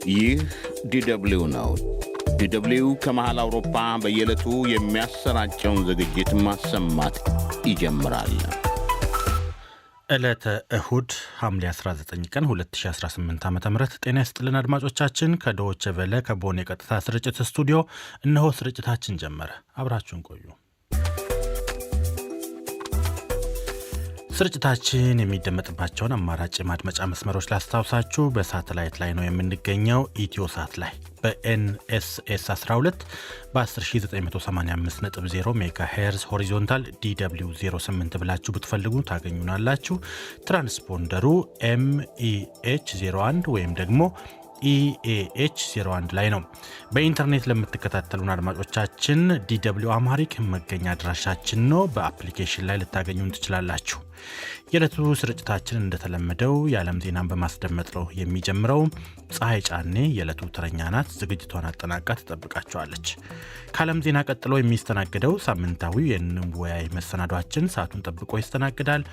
ይህ ዲደብሊው ነው። ዲደብሊው ከመሃል አውሮፓ በየዕለቱ የሚያሰራጨውን ዝግጅት ማሰማት ይጀምራል። ዕለተ እሁድ ሐምሌ 19 ቀን 2018 ዓ.ም ጤና ይስጥልን አድማጮቻችን። ከዶይቼ ቬለ ከቦን የቀጥታ ስርጭት ስቱዲዮ እነሆ ስርጭታችን ጀመረ። አብራችሁን ቆዩ። ስርጭታችን የሚደመጥባቸውን አማራጭ የማድመጫ መስመሮች ላስታውሳችሁ። በሳተላይት ላይ ነው የምንገኘው። ኢትዮ ሳት ላይ በኤንኤስኤስ 12 በ10985.0 ሜጋ ሄርዝ ሆሪዞንታል DW 08 ብላችሁ ብትፈልጉ ታገኙናላችሁ። ትራንስፖንደሩ MEH 01 ወይም ደግሞ EAH 01 ላይ ነው። በኢንተርኔት ለምትከታተሉን አድማጮቻችን DW አማሪክ መገኛ አድራሻችን ነው። በአፕሊኬሽን ላይ ልታገኙን ትችላላችሁ። የዕለቱ ስርጭታችን እንደተለመደው የዓለም ዜናን በማስደመጥ ነው የሚጀምረው። ፀሐይ ጫኔ የዕለቱ ተረኛ ናት። ዝግጅቷን አጠናቃ ትጠብቃችኋለች። ከዓለም ዜና ቀጥሎ የሚስተናገደው ሳምንታዊው የንወያይ መሰናዷችን ሰዓቱን ጠብቆ ይስተናግዳል።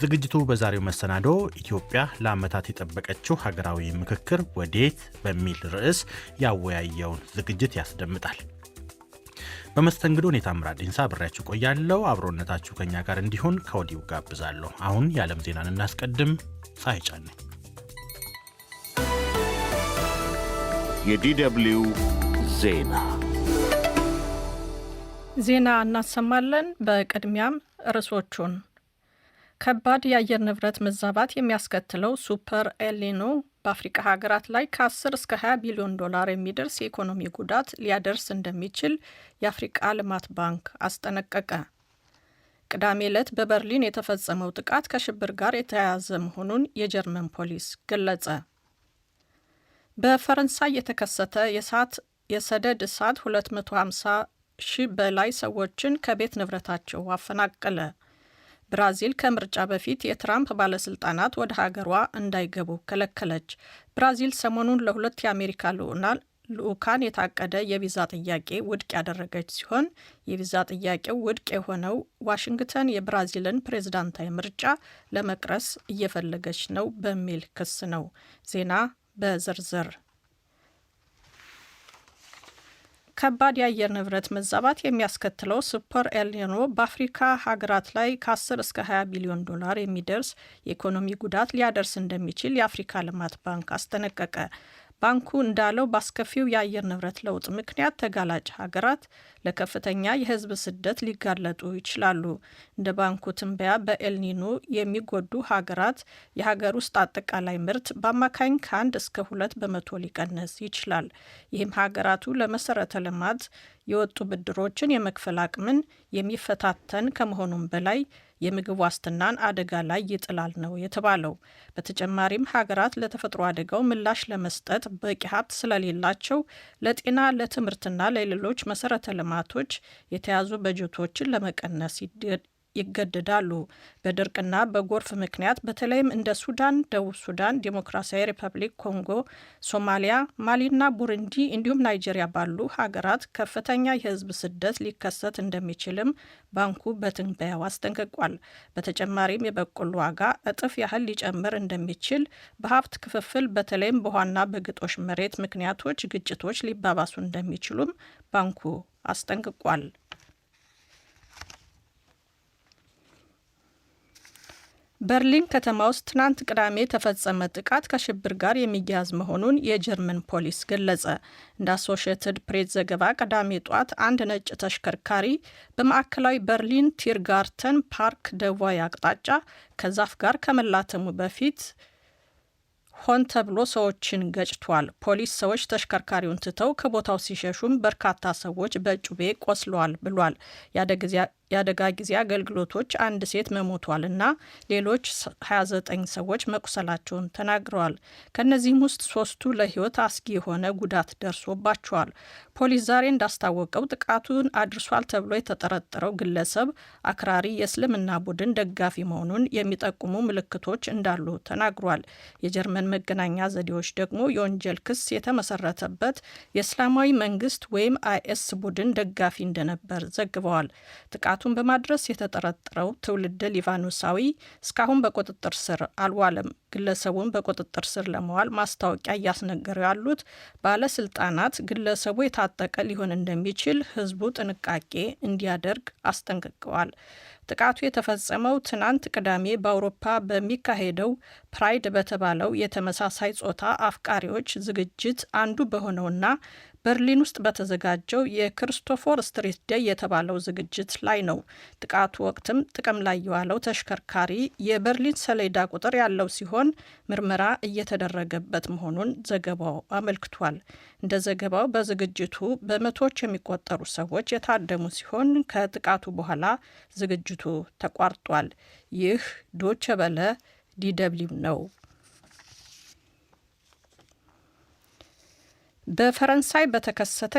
ዝግጅቱ በዛሬው መሰናዶ ኢትዮጵያ ለዓመታት የጠበቀችው ሀገራዊ ምክክር ወዴት በሚል ርዕስ ያወያየውን ዝግጅት ያስደምጣል። በመስተንግዶ ታምራት ዲንሳ አብሬያችሁ ቆያለሁ። አብሮነታችሁ ከኛ ጋር እንዲሆን ከወዲሁ ጋብዛለሁ። አሁን የዓለም ዜናን እናስቀድም። ፀሐይ ጫኔ የዲደብሊው ዜና እናሰማለን። በቅድሚያም ርዕሶቹን። ከባድ የአየር ንብረት መዛባት የሚያስከትለው ሱፐር ኤልኒኖ በአፍሪካ ሀገራት ላይ ከ10 እስከ 20 ቢሊዮን ዶላር የሚደርስ የኢኮኖሚ ጉዳት ሊያደርስ እንደሚችል የአፍሪቃ ልማት ባንክ አስጠነቀቀ። ቅዳሜ ዕለት በበርሊን የተፈጸመው ጥቃት ከሽብር ጋር የተያያዘ መሆኑን የጀርመን ፖሊስ ገለጸ። በፈረንሳይ የተከሰተ የሰደድ እሳት 250 ሺህ በላይ ሰዎችን ከቤት ንብረታቸው አፈናቀለ። ብራዚል ከምርጫ በፊት የትራምፕ ባለስልጣናት ወደ ሀገሯ እንዳይገቡ ከለከለች። ብራዚል ሰሞኑን ለሁለት የአሜሪካ ልዑካን የታቀደ የቪዛ ጥያቄ ውድቅ ያደረገች ሲሆን የቪዛ ጥያቄው ውድቅ የሆነው ዋሽንግተን የብራዚልን ፕሬዝዳንታዊ ምርጫ ለመቅረስ እየፈለገች ነው በሚል ክስ ነው። ዜና በዝርዝር። ከባድ የአየር ንብረት መዛባት የሚያስከትለው ሱፐር ኤልኒኖ በአፍሪካ ሀገራት ላይ ከ10 እስከ 20 ቢሊዮን ዶላር የሚደርስ የኢኮኖሚ ጉዳት ሊያደርስ እንደሚችል የአፍሪካ ልማት ባንክ አስጠነቀቀ። ባንኩ እንዳለው በአስከፊው የአየር ንብረት ለውጥ ምክንያት ተጋላጭ ሀገራት ለከፍተኛ የሕዝብ ስደት ሊጋለጡ ይችላሉ። እንደ ባንኩ ትንበያ በኤልኒኖ የሚጎዱ ሀገራት የሀገር ውስጥ አጠቃላይ ምርት በአማካኝ ከ1 እስከ 2 በመቶ ሊቀንስ ይችላል። ይህም ሀገራቱ ለመሰረተ ልማት የወጡ ብድሮችን የመክፈል አቅምን የሚፈታተን ከመሆኑም በላይ የምግብ ዋስትናን አደጋ ላይ ይጥላል ነው የተባለው። በተጨማሪም ሀገራት ለተፈጥሮ አደጋው ምላሽ ለመስጠት በቂ ሀብት ስለሌላቸው ለጤና፣ ለትምህርትና ለሌሎች መሰረተ ልማቶች የተያዙ በጀቶችን ለመቀነስ ይገደዳሉ። በድርቅና በጎርፍ ምክንያት በተለይም እንደ ሱዳን፣ ደቡብ ሱዳን፣ ዲሞክራሲያዊ ሪፐብሊክ ኮንጎ፣ ሶማሊያ፣ ማሊና ቡሩንዲ እንዲሁም ናይጄሪያ ባሉ ሀገራት ከፍተኛ የህዝብ ስደት ሊከሰት እንደሚችልም ባንኩ በትንበያው አስጠንቅቋል። በተጨማሪም የበቆሎ ዋጋ እጥፍ ያህል ሊጨምር እንደሚችል፣ በሀብት ክፍፍል በተለይም በውሃና በግጦሽ መሬት ምክንያቶች ግጭቶች ሊባባሱ እንደሚችሉም ባንኩ አስጠንቅቋል። በርሊን ከተማ ውስጥ ትናንት ቅዳሜ የተፈጸመ ጥቃት ከሽብር ጋር የሚያያዝ መሆኑን የጀርመን ፖሊስ ገለጸ። እንደ አሶሺየትድ ፕሬስ ዘገባ ቅዳሜ ጧት አንድ ነጭ ተሽከርካሪ በማዕከላዊ በርሊን ቲርጋርተን ፓርክ ደቡባዊ አቅጣጫ ከዛፍ ጋር ከመላተሙ በፊት ሆን ተብሎ ሰዎችን ገጭቷል። ፖሊስ ሰዎች ተሽከርካሪውን ትተው ከቦታው ሲሸሹም በርካታ ሰዎች በጩቤ ቆስለዋል ብሏል። የአደጋ ጊዜ አገልግሎቶች አንድ ሴት መሞቷልና ሌሎች 29 ሰዎች መቁሰላቸውን ተናግረዋል። ከእነዚህም ውስጥ 3ቱ ለሕይወት አስጊ የሆነ ጉዳት ደርሶባቸዋል። ፖሊስ ዛሬ እንዳስታወቀው ጥቃቱን አድርሷል ተብሎ የተጠረጠረው ግለሰብ አክራሪ የእስልምና ቡድን ደጋፊ መሆኑን የሚጠቁሙ ምልክቶች እንዳሉ ተናግሯል። የጀርመን መገናኛ ዘዴዎች ደግሞ የወንጀል ክስ የተመሰረተበት የእስላማዊ መንግስት ወይም IS ቡድን ደጋፊ እንደነበር ዘግበዋል። ጥቃቱ ጥቃቱን በማድረስ የተጠረጠረው ትውልደ ሊባኖሳዊ እስካሁን በቁጥጥር ስር አልዋለም። ግለሰቡን በቁጥጥር ስር ለመዋል ማስታወቂያ እያስነገሩ ያሉት ባለስልጣናት ግለሰቡ የታጠቀ ሊሆን እንደሚችል ሕዝቡ ጥንቃቄ እንዲያደርግ አስጠንቅቀዋል። ጥቃቱ የተፈጸመው ትናንት ቅዳሜ በአውሮፓ በሚካሄደው ፕራይድ በተባለው የተመሳሳይ ጾታ አፍቃሪዎች ዝግጅት አንዱ በሆነውና በርሊን ውስጥ በተዘጋጀው የክሪስቶፈር ስትሪት ዴይ የተባለው ዝግጅት ላይ ነው። ጥቃቱ ወቅትም ጥቅም ላይ የዋለው ተሽከርካሪ የበርሊን ሰሌዳ ቁጥር ያለው ሲሆን ምርመራ እየተደረገበት መሆኑን ዘገባው አመልክቷል። እንደ ዘገባው በዝግጅቱ በመቶዎች የሚቆጠሩ ሰዎች የታደሙ ሲሆን ከጥቃቱ በኋላ ዝግጅቱ ተቋርጧል። ይህ ዶቼ ቬለ ዲደብሊው ነው። በፈረንሳይ በተከሰተ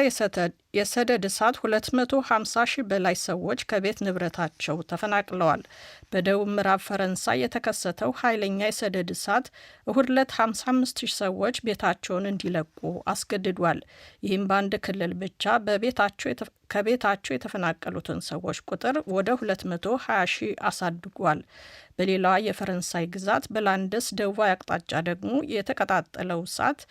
የሰደድ እሳት 250 ሺህ በላይ ሰዎች ከቤት ንብረታቸው ተፈናቅለዋል። በደቡብ ምዕራብ ፈረንሳይ የተከሰተው ኃይለኛ የሰደድ እሳት እሁድ ዕለት 55 ሺህ ሰዎች ቤታቸውን እንዲለቁ አስገድዷል። ይህም በአንድ ክልል ብቻ ከቤታቸው የተፈናቀሉትን ሰዎች ቁጥር ወደ 220 ሺህ አሳድጓል። በሌላዋ የፈረንሳይ ግዛት በላንደስ ደቡባዊ አቅጣጫ ደግሞ የተቀጣጠለው እሳት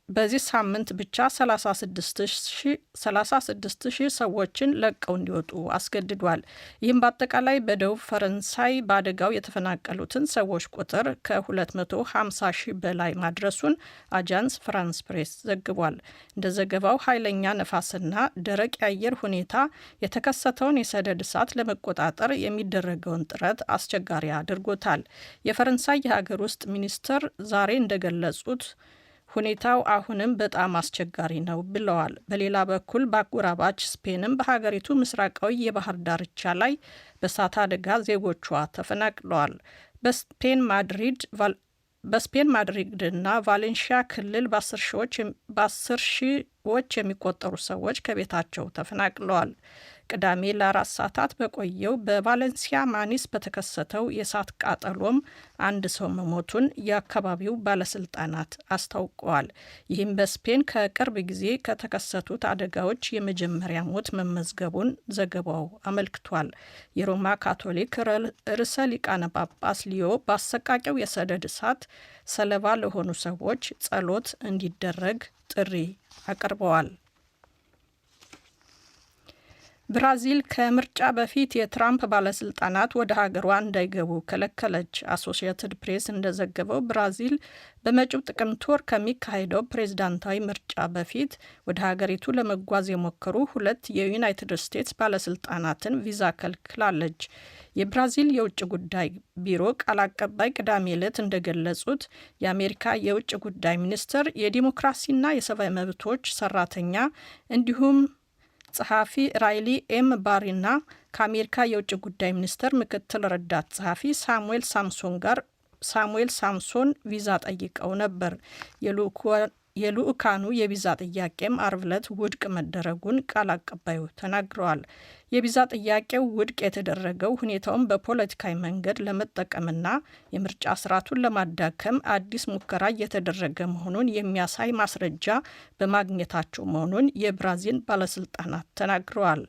በዚህ ሳምንት ብቻ 36 ሺህ ሰዎችን ለቀው እንዲወጡ አስገድዷል። ይህም በአጠቃላይ በደቡብ ፈረንሳይ በአደጋው የተፈናቀሉትን ሰዎች ቁጥር ከ250 ሺህ በላይ ማድረሱን አጃንስ ፍራንስ ፕሬስ ዘግቧል። እንደ ዘገባው ኃይለኛ ነፋስና ደረቅ የአየር ሁኔታ የተከሰተውን የሰደድ እሳት ለመቆጣጠር የሚደረገውን ጥረት አስቸጋሪ አድርጎታል። የፈረንሳይ የሀገር ውስጥ ሚኒስትር ዛሬ እንደገለጹት ሁኔታው አሁንም በጣም አስቸጋሪ ነው ብለዋል። በሌላ በኩል በአጎራባች ስፔንም በሀገሪቱ ምስራቃዊ የባህር ዳርቻ ላይ በእሳት አደጋ ዜጎቿ ተፈናቅለዋል። በስፔን ማድሪድና ቫሌንሺያ ክልል በ10 ሺዎች የሚቆጠሩ ሰዎች ከቤታቸው ተፈናቅለዋል። ቅዳሜ ለ4 ሰዓታት በቆየው በቫሌንሲያ ማኒስ በተከሰተው የእሳት ቃጠሎም አንድ ሰው መሞቱን የአካባቢው ባለስልጣናት አስታውቀዋል። ይህም በስፔን ከቅርብ ጊዜ ከተከሰቱት አደጋዎች የመጀመሪያ ሞት መመዝገቡን ዘገባው አመልክቷል። የሮማ ካቶሊክ ርዕሰ ሊቃነ ጳጳስ ሊዮ በአሰቃቂው የሰደድ እሳት ሰለባ ለሆኑ ሰዎች ጸሎት እንዲደረግ ጥሪ አቅርበዋል። ብራዚል ከምርጫ በፊት የትራምፕ ባለስልጣናት ወደ ሀገሯ እንዳይገቡ ከለከለች። አሶሺየትድ ፕሬስ እንደዘገበው ብራዚል በመጪው ጥቅምት ወር ከሚካሄደው ፕሬዝዳንታዊ ምርጫ በፊት ወደ ሀገሪቱ ለመጓዝ የሞከሩ 2 የዩናይትድ ስቴትስ ባለስልጣናትን ቪዛ ከልክላለች። የብራዚል የውጭ ጉዳይ ቢሮ ቃል አቀባይ ቅዳሜ ዕለት እንደገለጹት የአሜሪካ የውጭ ጉዳይ ሚኒስትር የዲሞክራሲና የሰብአዊ መብቶች ሰራተኛ እንዲሁም ጸሐፊ ራይሊ ኤም ባሪና ከአሜሪካ የውጭ ጉዳይ ሚኒስቴር ምክትል ረዳት ጸሐፊ ሳሙኤል ሳምሶን ቪዛ ጠይቀው ነበር። የልኡካኑ የቪዛ ጥያቄም አርብ ዕለት ውድቅ መደረጉን ቃል አቀባዩ ተናግረዋል። የቪዛ ጥያቄው ውድቅ የተደረገው ሁኔታውን በፖለቲካዊ መንገድ ለመጠቀምና የምርጫ ስርዓቱን ለማዳከም አዲስ ሙከራ እየተደረገ መሆኑን የሚያሳይ ማስረጃ በማግኘታቸው መሆኑን የብራዚል ባለስልጣናት ተናግረዋል።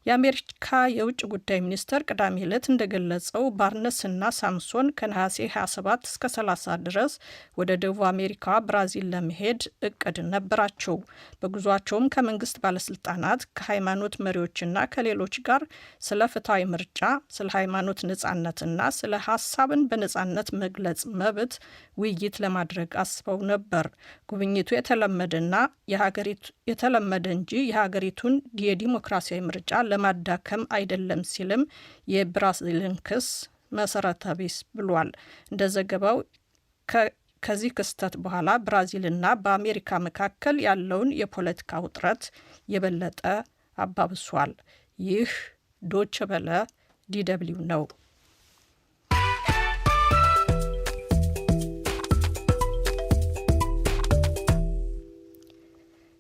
የአሜሪካ የውጭ ጉዳይ ሚኒስቴር ቅዳሜ ዕለት እንደገለጸው ባርነስና ሳምሶን ከነሐሴ 27 እስከ 30 ድረስ ወደ ደቡብ አሜሪካ ብራዚል ለመሄድ እቅድ ነበራቸው። በጉዟቸውም ከመንግስት ባለስልጣናት፣ ከሃይማኖት መሪዎችና ከሌሎች ጋር ስለ ፍትሐዊ ምርጫ፣ ስለ ሃይማኖት ነጻነትና ስለ ሀሳብን በነጻነት መግለጽ መብት ውይይት ለማድረግ አስበው ነበር። ጉብኝቱ የተለመደ እንጂ የሀገሪቱን የዲሞክራሲያዊ ምርጫ ለማዳከም አይደለም ሲልም የብራዚልን ክስ መሰረተ ቢስ ብሏል። እንደ ዘገባው ከዚህ ክስተት በኋላ ብራዚልና በአሜሪካ መካከል ያለውን የፖለቲካ ውጥረት የበለጠ አባብሷል። ይህ ዶቼ ቬለ ዲደብሊው ነው።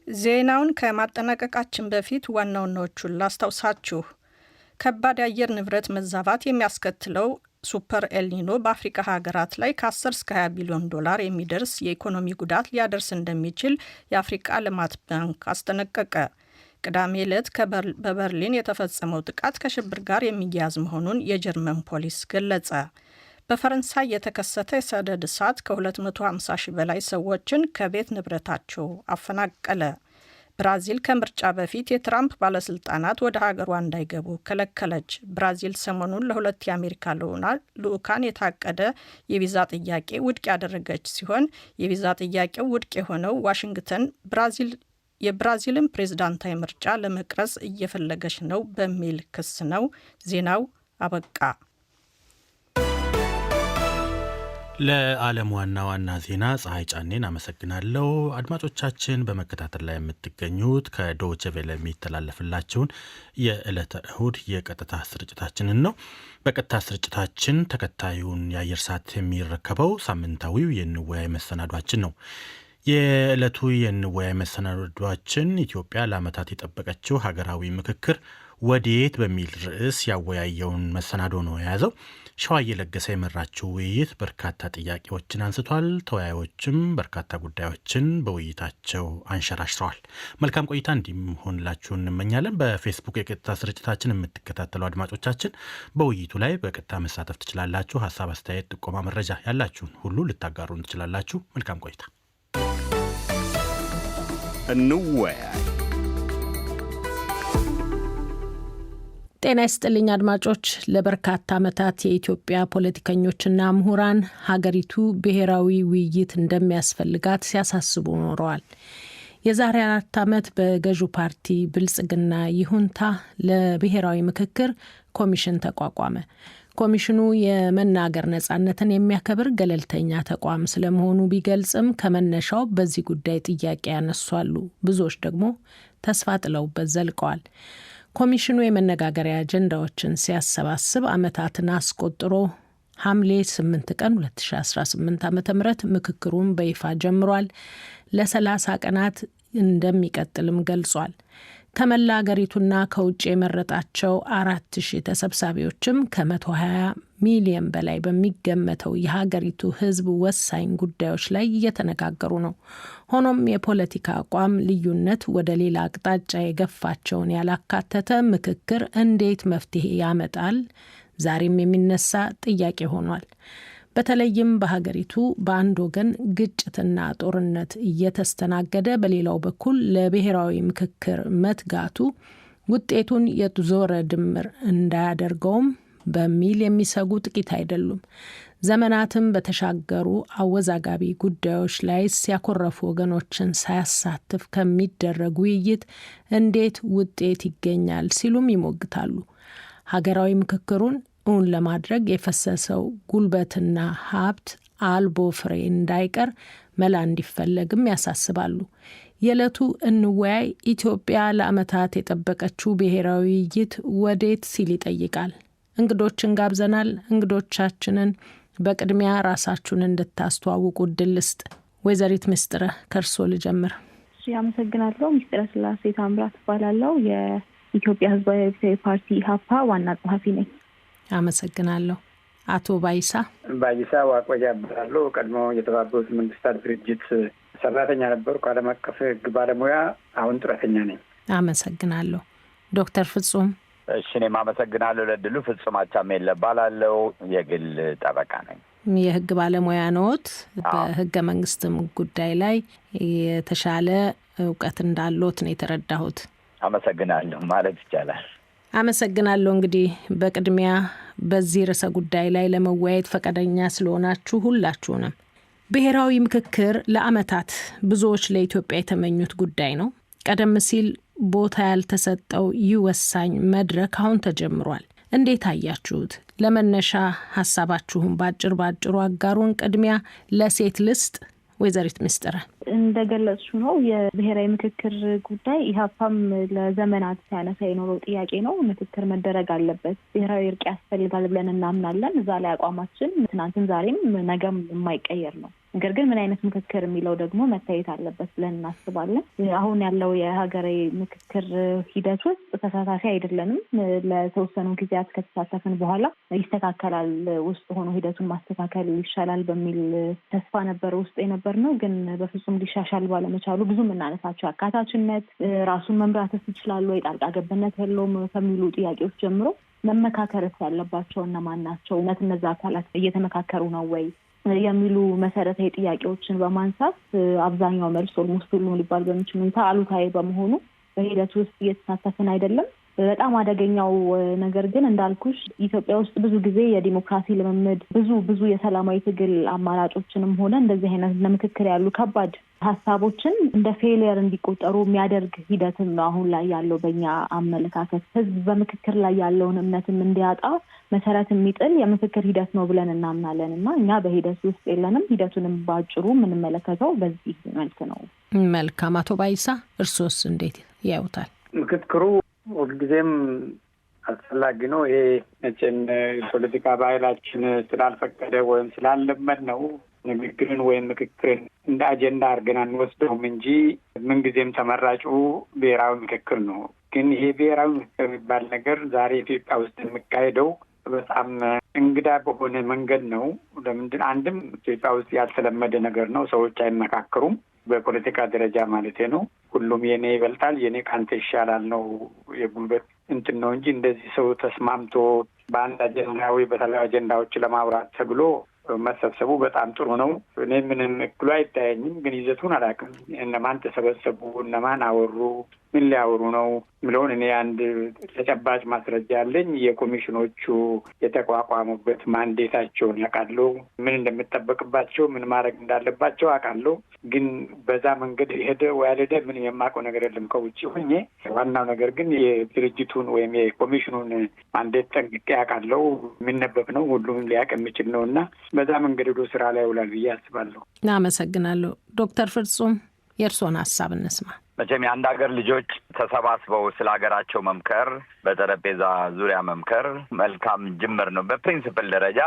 ዜናውን ከማጠናቀቃችን በፊት ዋና ዋናዎቹን ላስታውሳችሁ። ከባድ የአየር ንብረት መዛባት የሚያስከትለው ሱፐር ኤልኒኖ በአፍሪካ ሀገራት ላይ ከ10 እስከ 20 ቢሊዮን ዶላር የሚደርስ የኢኮኖሚ ጉዳት ሊያደርስ እንደሚችል የአፍሪካ ልማት ባንክ አስጠነቀቀ። ቅዳሜ ዕለት በበርሊን የተፈጸመው ጥቃት ከሽብር ጋር የሚያያዝ መሆኑን የጀርመን ፖሊስ ገለጸ። በፈረንሳይ የተከሰተ የሰደድ እሳት ከ250 ሺህ በላይ ሰዎችን ከቤት ንብረታቸው አፈናቀለ። ብራዚል ከምርጫ በፊት የትራምፕ ባለስልጣናት ወደ ሀገሯ እንዳይገቡ ከለከለች። ብራዚል ሰሞኑን ለ2 የአሜሪካ ልዑካን የታቀደ የቪዛ ጥያቄ ውድቅ ያደረገች ሲሆን የቪዛ ጥያቄው ውድቅ የሆነው ዋሽንግተን የብራዚልን ፕሬዝዳንታዊ ምርጫ ለመቅረጽ እየፈለገች ነው በሚል ክስ ነው። ዜናው አበቃ። ለዓለም ዋና ዋና ዜና ፀሐይ ጫኔን አመሰግናለሁ። አድማጮቻችን በመከታተል ላይ የምትገኙት ከዶይቼ ቬለ የሚተላለፍላችሁን የዕለተ እሁድ የቀጥታ ስርጭታችንን ነው። በቀጥታ ስርጭታችን ተከታዩን የአየር ሰዓት የሚረከበው ሳምንታዊው የንወያይ መሰናዷችን ነው። የዕለቱ የንወያይ መሰናዷችን ኢትዮጵያ ለዓመታት የጠበቀችው ሀገራዊ ምክክር ወዴት በሚል ርዕስ ያወያየውን መሰናዶ ነው የያዘው። ሸዋዬ ለገሰ የመራችው ውይይት በርካታ ጥያቄዎችን አንስቷል። ተወያዮችም በርካታ ጉዳዮችን በውይይታቸው አንሸራሽረዋል። መልካም ቆይታ እንዲሆንላችሁ እንመኛለን። በፌስቡክ የቀጥታ ስርጭታችን የምትከታተሉ አድማጮቻችን በውይይቱ ላይ በቀጥታ መሳተፍ ትችላላችሁ። ሀሳብ፣ አስተያየት፣ ጥቆማ፣ መረጃ ያላችሁን ሁሉ ልታጋሩን ትችላላችሁ። መልካም ቆይታ። እንወያይ። ጤና ይስጥልኝ አድማጮች። ለበርካታ ዓመታት የኢትዮጵያ ፖለቲከኞችና ምሁራን ሀገሪቱ ብሔራዊ ውይይት እንደሚያስፈልጋት ሲያሳስቡ ኖረዋል። የዛሬ 4 ዓመት በገዢው ፓርቲ ብልጽግና ይሁንታ ለብሔራዊ ምክክር ኮሚሽን ተቋቋመ። ኮሚሽኑ የመናገር ነጻነትን የሚያከብር ገለልተኛ ተቋም ስለመሆኑ ቢገልጽም ከመነሻው በዚህ ጉዳይ ጥያቄ ያነሷሉ። ብዙዎች ደግሞ ተስፋ ጥለውበት ዘልቀዋል። ኮሚሽኑ የመነጋገሪያ አጀንዳዎችን ሲያሰባስብ ዓመታትን አስቆጥሮ ሐምሌ 8 ቀን 2018 ዓ.ም ምክክሩን በይፋ ጀምሯል። ለ30 ቀናት እንደሚቀጥልም ገልጿል። ከመላ አገሪቱና ከውጭ የመረጣቸው 4000 ተሰብሳቢዎችም ከ120 ሚሊዮን በላይ በሚገመተው የሀገሪቱ ሕዝብ ወሳኝ ጉዳዮች ላይ እየተነጋገሩ ነው። ሆኖም የፖለቲካ አቋም ልዩነት ወደ ሌላ አቅጣጫ የገፋቸውን ያላካተተ ምክክር እንዴት መፍትሄ ያመጣል? ዛሬም የሚነሳ ጥያቄ ሆኗል። በተለይም በሀገሪቱ በአንድ ወገን ግጭትና ጦርነት እየተስተናገደ በሌላው በኩል ለብሔራዊ ምክክር መትጋቱ ውጤቱን የዞረ ድምር እንዳያደርገውም በሚል የሚሰጉ ጥቂት አይደሉም። ዘመናትም በተሻገሩ አወዛጋቢ ጉዳዮች ላይ ሲያኮረፉ ወገኖችን ሳያሳትፍ ከሚደረግ ውይይት እንዴት ውጤት ይገኛል ሲሉም ይሞግታሉ። ሀገራዊ ምክክሩን እውን ለማድረግ የፈሰሰው ጉልበትና ሀብት አልቦ ፍሬ እንዳይቀር መላ እንዲፈለግም ያሳስባሉ። የዕለቱ እንወያይ ኢትዮጵያ ለዓመታት የጠበቀችው ብሔራዊ ውይይት ወዴት ሲል ይጠይቃል። እንግዶችን ጋብዘናል። እንግዶቻችንን በቅድሚያ ራሳችሁን እንድታስተዋውቁ እድል ልስጥ። ወይዘሪት ምስጥረ ከእርሶ ልጀምር። አመሰግናለሁ። ምስጥረ ስላሴ ታምራት እባላለሁ። የኢትዮጵያ ሕዝባዊ አብዮታዊ ፓርቲ ኢህአፓ ዋና ጸሐፊ ነኝ። አመሰግናለሁ። አቶ ባይሳ ዋቆያ እባላለሁ። ቀድሞ የተባበሩት መንግስታት ድርጅት ሰራተኛ ነበርኩ። ዓለም አቀፍ ሕግ ባለሙያ፣ አሁን ጡረተኛ ነኝ። አመሰግናለሁ። ዶክተር ፍጹም። እሺ፣ እኔም አመሰግናለሁ ለድሉ። ፍጹም አቻሜለ እባላለሁ። የግል ጠበቃ ነኝ። የህግ ባለሙያ ነዎት። በህገ መንግስትም ጉዳይ ላይ የተሻለ እውቀት እንዳለዎት ነው የተረዳሁት። አመሰግናለሁ ማለት ይቻላል። አመሰግናለሁ። እንግዲህ በቅድሚያ በዚህ ርዕሰ ጉዳይ ላይ ለመወያየት ፈቃደኛ ስለሆናችሁ ሁላችሁንም። ብሔራዊ ምክክር ለዓመታት ብዙዎች ለኢትዮጵያ የተመኙት ጉዳይ ነው። ቀደም ሲል ቦታ ያልተሰጠው ይህ ወሳኝ መድረክ አሁን ተጀምሯል። እንዴት አያችሁት? ለመነሻ ሀሳባችሁን ባጭሩ አጋሩን። ቅድሚያ ለሴት ልስጥ። ወይዘሪት ምስጥረ። እንደገለጽሽው ነው የብሔራዊ ምክክር ጉዳይ ኢህአፓም ለዘመናት ሲያነሳ የኖረው ጥያቄ ነው። ምክክር መደረግ አለበት፣ ብሔራዊ እርቅ ያስፈልጋል ብለን እናምናለን። እዛ ላይ አቋማችን ትናንትም ዛሬም ነገም የማይቀየር ነው። ነገር ግን ምን አይነት ምክክር የሚለው ደግሞ መታየት አለበት ብለን እናስባለን። አሁን ያለው የሀገራዊ ምክክር ሂደት ውስጥ ተሳታፊ አይደለንም። ለተወሰኑ ጊዜያት ከተሳተፍን በኋላ ይስተካከላል፣ ውስጥ ሆኖ ሂደቱን ማስተካከል ይሻላል በሚል ተስፋ ነበር ውስጥ የነበርነው። ግን በፍጹም ሊሻሻል ባለመቻሉ ብዙ የምናነሳቸው አካታችነት፣ ራሱን መምራትስ ይችላል ወይ፣ ጣልቃ ገብነት የለውም ከሚሉ ጥያቄዎች ጀምሮ መመካከርስ ያለባቸው እነማን ናቸው፣ እውነት እነዛ አካላት እየተመካከሩ ነው ወይ የሚሉ መሰረታዊ ጥያቄዎችን በማንሳት አብዛኛው መልስ ኦልሞስት ሁሉም ሊባል በሚችል ሁኔታ አሉታዊ በመሆኑ በሂደቱ ውስጥ እየተሳተፍን አይደለም። በጣም አደገኛው ነገር ግን እንዳልኩሽ ኢትዮጵያ ውስጥ ብዙ ጊዜ የዲሞክራሲ ልምምድ ብዙ የሰላማዊ ትግል አማራጮችንም ሆነ እንደዚህ አይነት ለምክክር ያሉ ከባድ ሀሳቦችን እንደ ፌሊየር እንዲቆጠሩ የሚያደርግ ሂደትም ነው አሁን ላይ ያለው። በእኛ አመለካከት ህዝብ በምክክር ላይ ያለውን እምነትም እንዲያጣ መሰረት የሚጥል የምክክር ሂደት ነው ብለን እናምናለን እና እኛ በሂደት ውስጥ የለንም። ሂደቱንም በአጭሩ የምንመለከተው በዚህ መልክ ነው። መልካም። አቶ ባይሳ እርሶስ እንዴት ያዩታል? ምክክሩ ሁልጊዜም አስፈላጊ ነው። ይሄ መቼም ፖለቲካ ባህላችን ስላልፈቀደ ወይም ስላለመድ ነው ንግግርን ወይም ምክክርን እንደ አጀንዳ አድርገን አንወስደውም እንጂ ምንጊዜም ተመራጩ ብሔራዊ ምክክር ነው። ግን ይሄ ብሔራዊ ምክክር የሚባል ነገር ዛሬ ኢትዮጵያ ውስጥ የሚካሄደው በጣም እንግዳ በሆነ መንገድ ነው። ለምንድን? አንድም ኢትዮጵያ ውስጥ ያልተለመደ ነገር ነው። ሰዎች አይመካከሩም። በፖለቲካ ደረጃ ማለት ነው። ሁሉም የኔ ይበልጣል፣ የኔ ካንተ ይሻላል ነው የጉልበት እንትን ነው እንጂ እንደዚህ ሰው ተስማምቶ በአንድ አጀንዳ ወይ በተለያዩ አጀንዳዎች ለማውራት ተብሎ መሰብሰቡ በጣም ጥሩ ነው። እኔ ምንም እክሉ አይታየኝም፣ ግን ይዘቱን አላውቅም። እነማን ተሰበሰቡ፣ እነማን አወሩ፣ ምን ሊያወሩ ነው ምለውን እኔ አንድ ተጨባጭ ማስረጃ አለኝ። የኮሚሽኖቹ የተቋቋሙበት ማንዴታቸውን ያውቃለሁ። ምን እንደምጠበቅባቸው፣ ምን ማድረግ እንዳለባቸው አውቃለሁ። ግን በዛ መንገድ ሄደ ወይ አልሄደ ምን የማውቀው ነገር የለም ከውጭ ሆኜ። ዋናው ነገር ግን የድርጅቱን ወይም የኮሚሽኑን ማንዴት ጠንቅቄ ያውቃለሁ። የሚነበብ ነው፣ ሁሉም ሊያውቅ የሚችል ነው እና በዛ መንገድ ሄዶ ስራ ላይ ውላል ብዬ አስባለሁ። አመሰግናለሁ። ዶክተር ፍጹም የእርስዎን ሀሳብ እንስማ። መቼም የአንድ ሀገር ልጆች ተሰባስበው ስለ ሀገራቸው መምከር፣ በጠረጴዛ ዙሪያ መምከር መልካም ጅምር ነው። በፕሪንሲፕል ደረጃ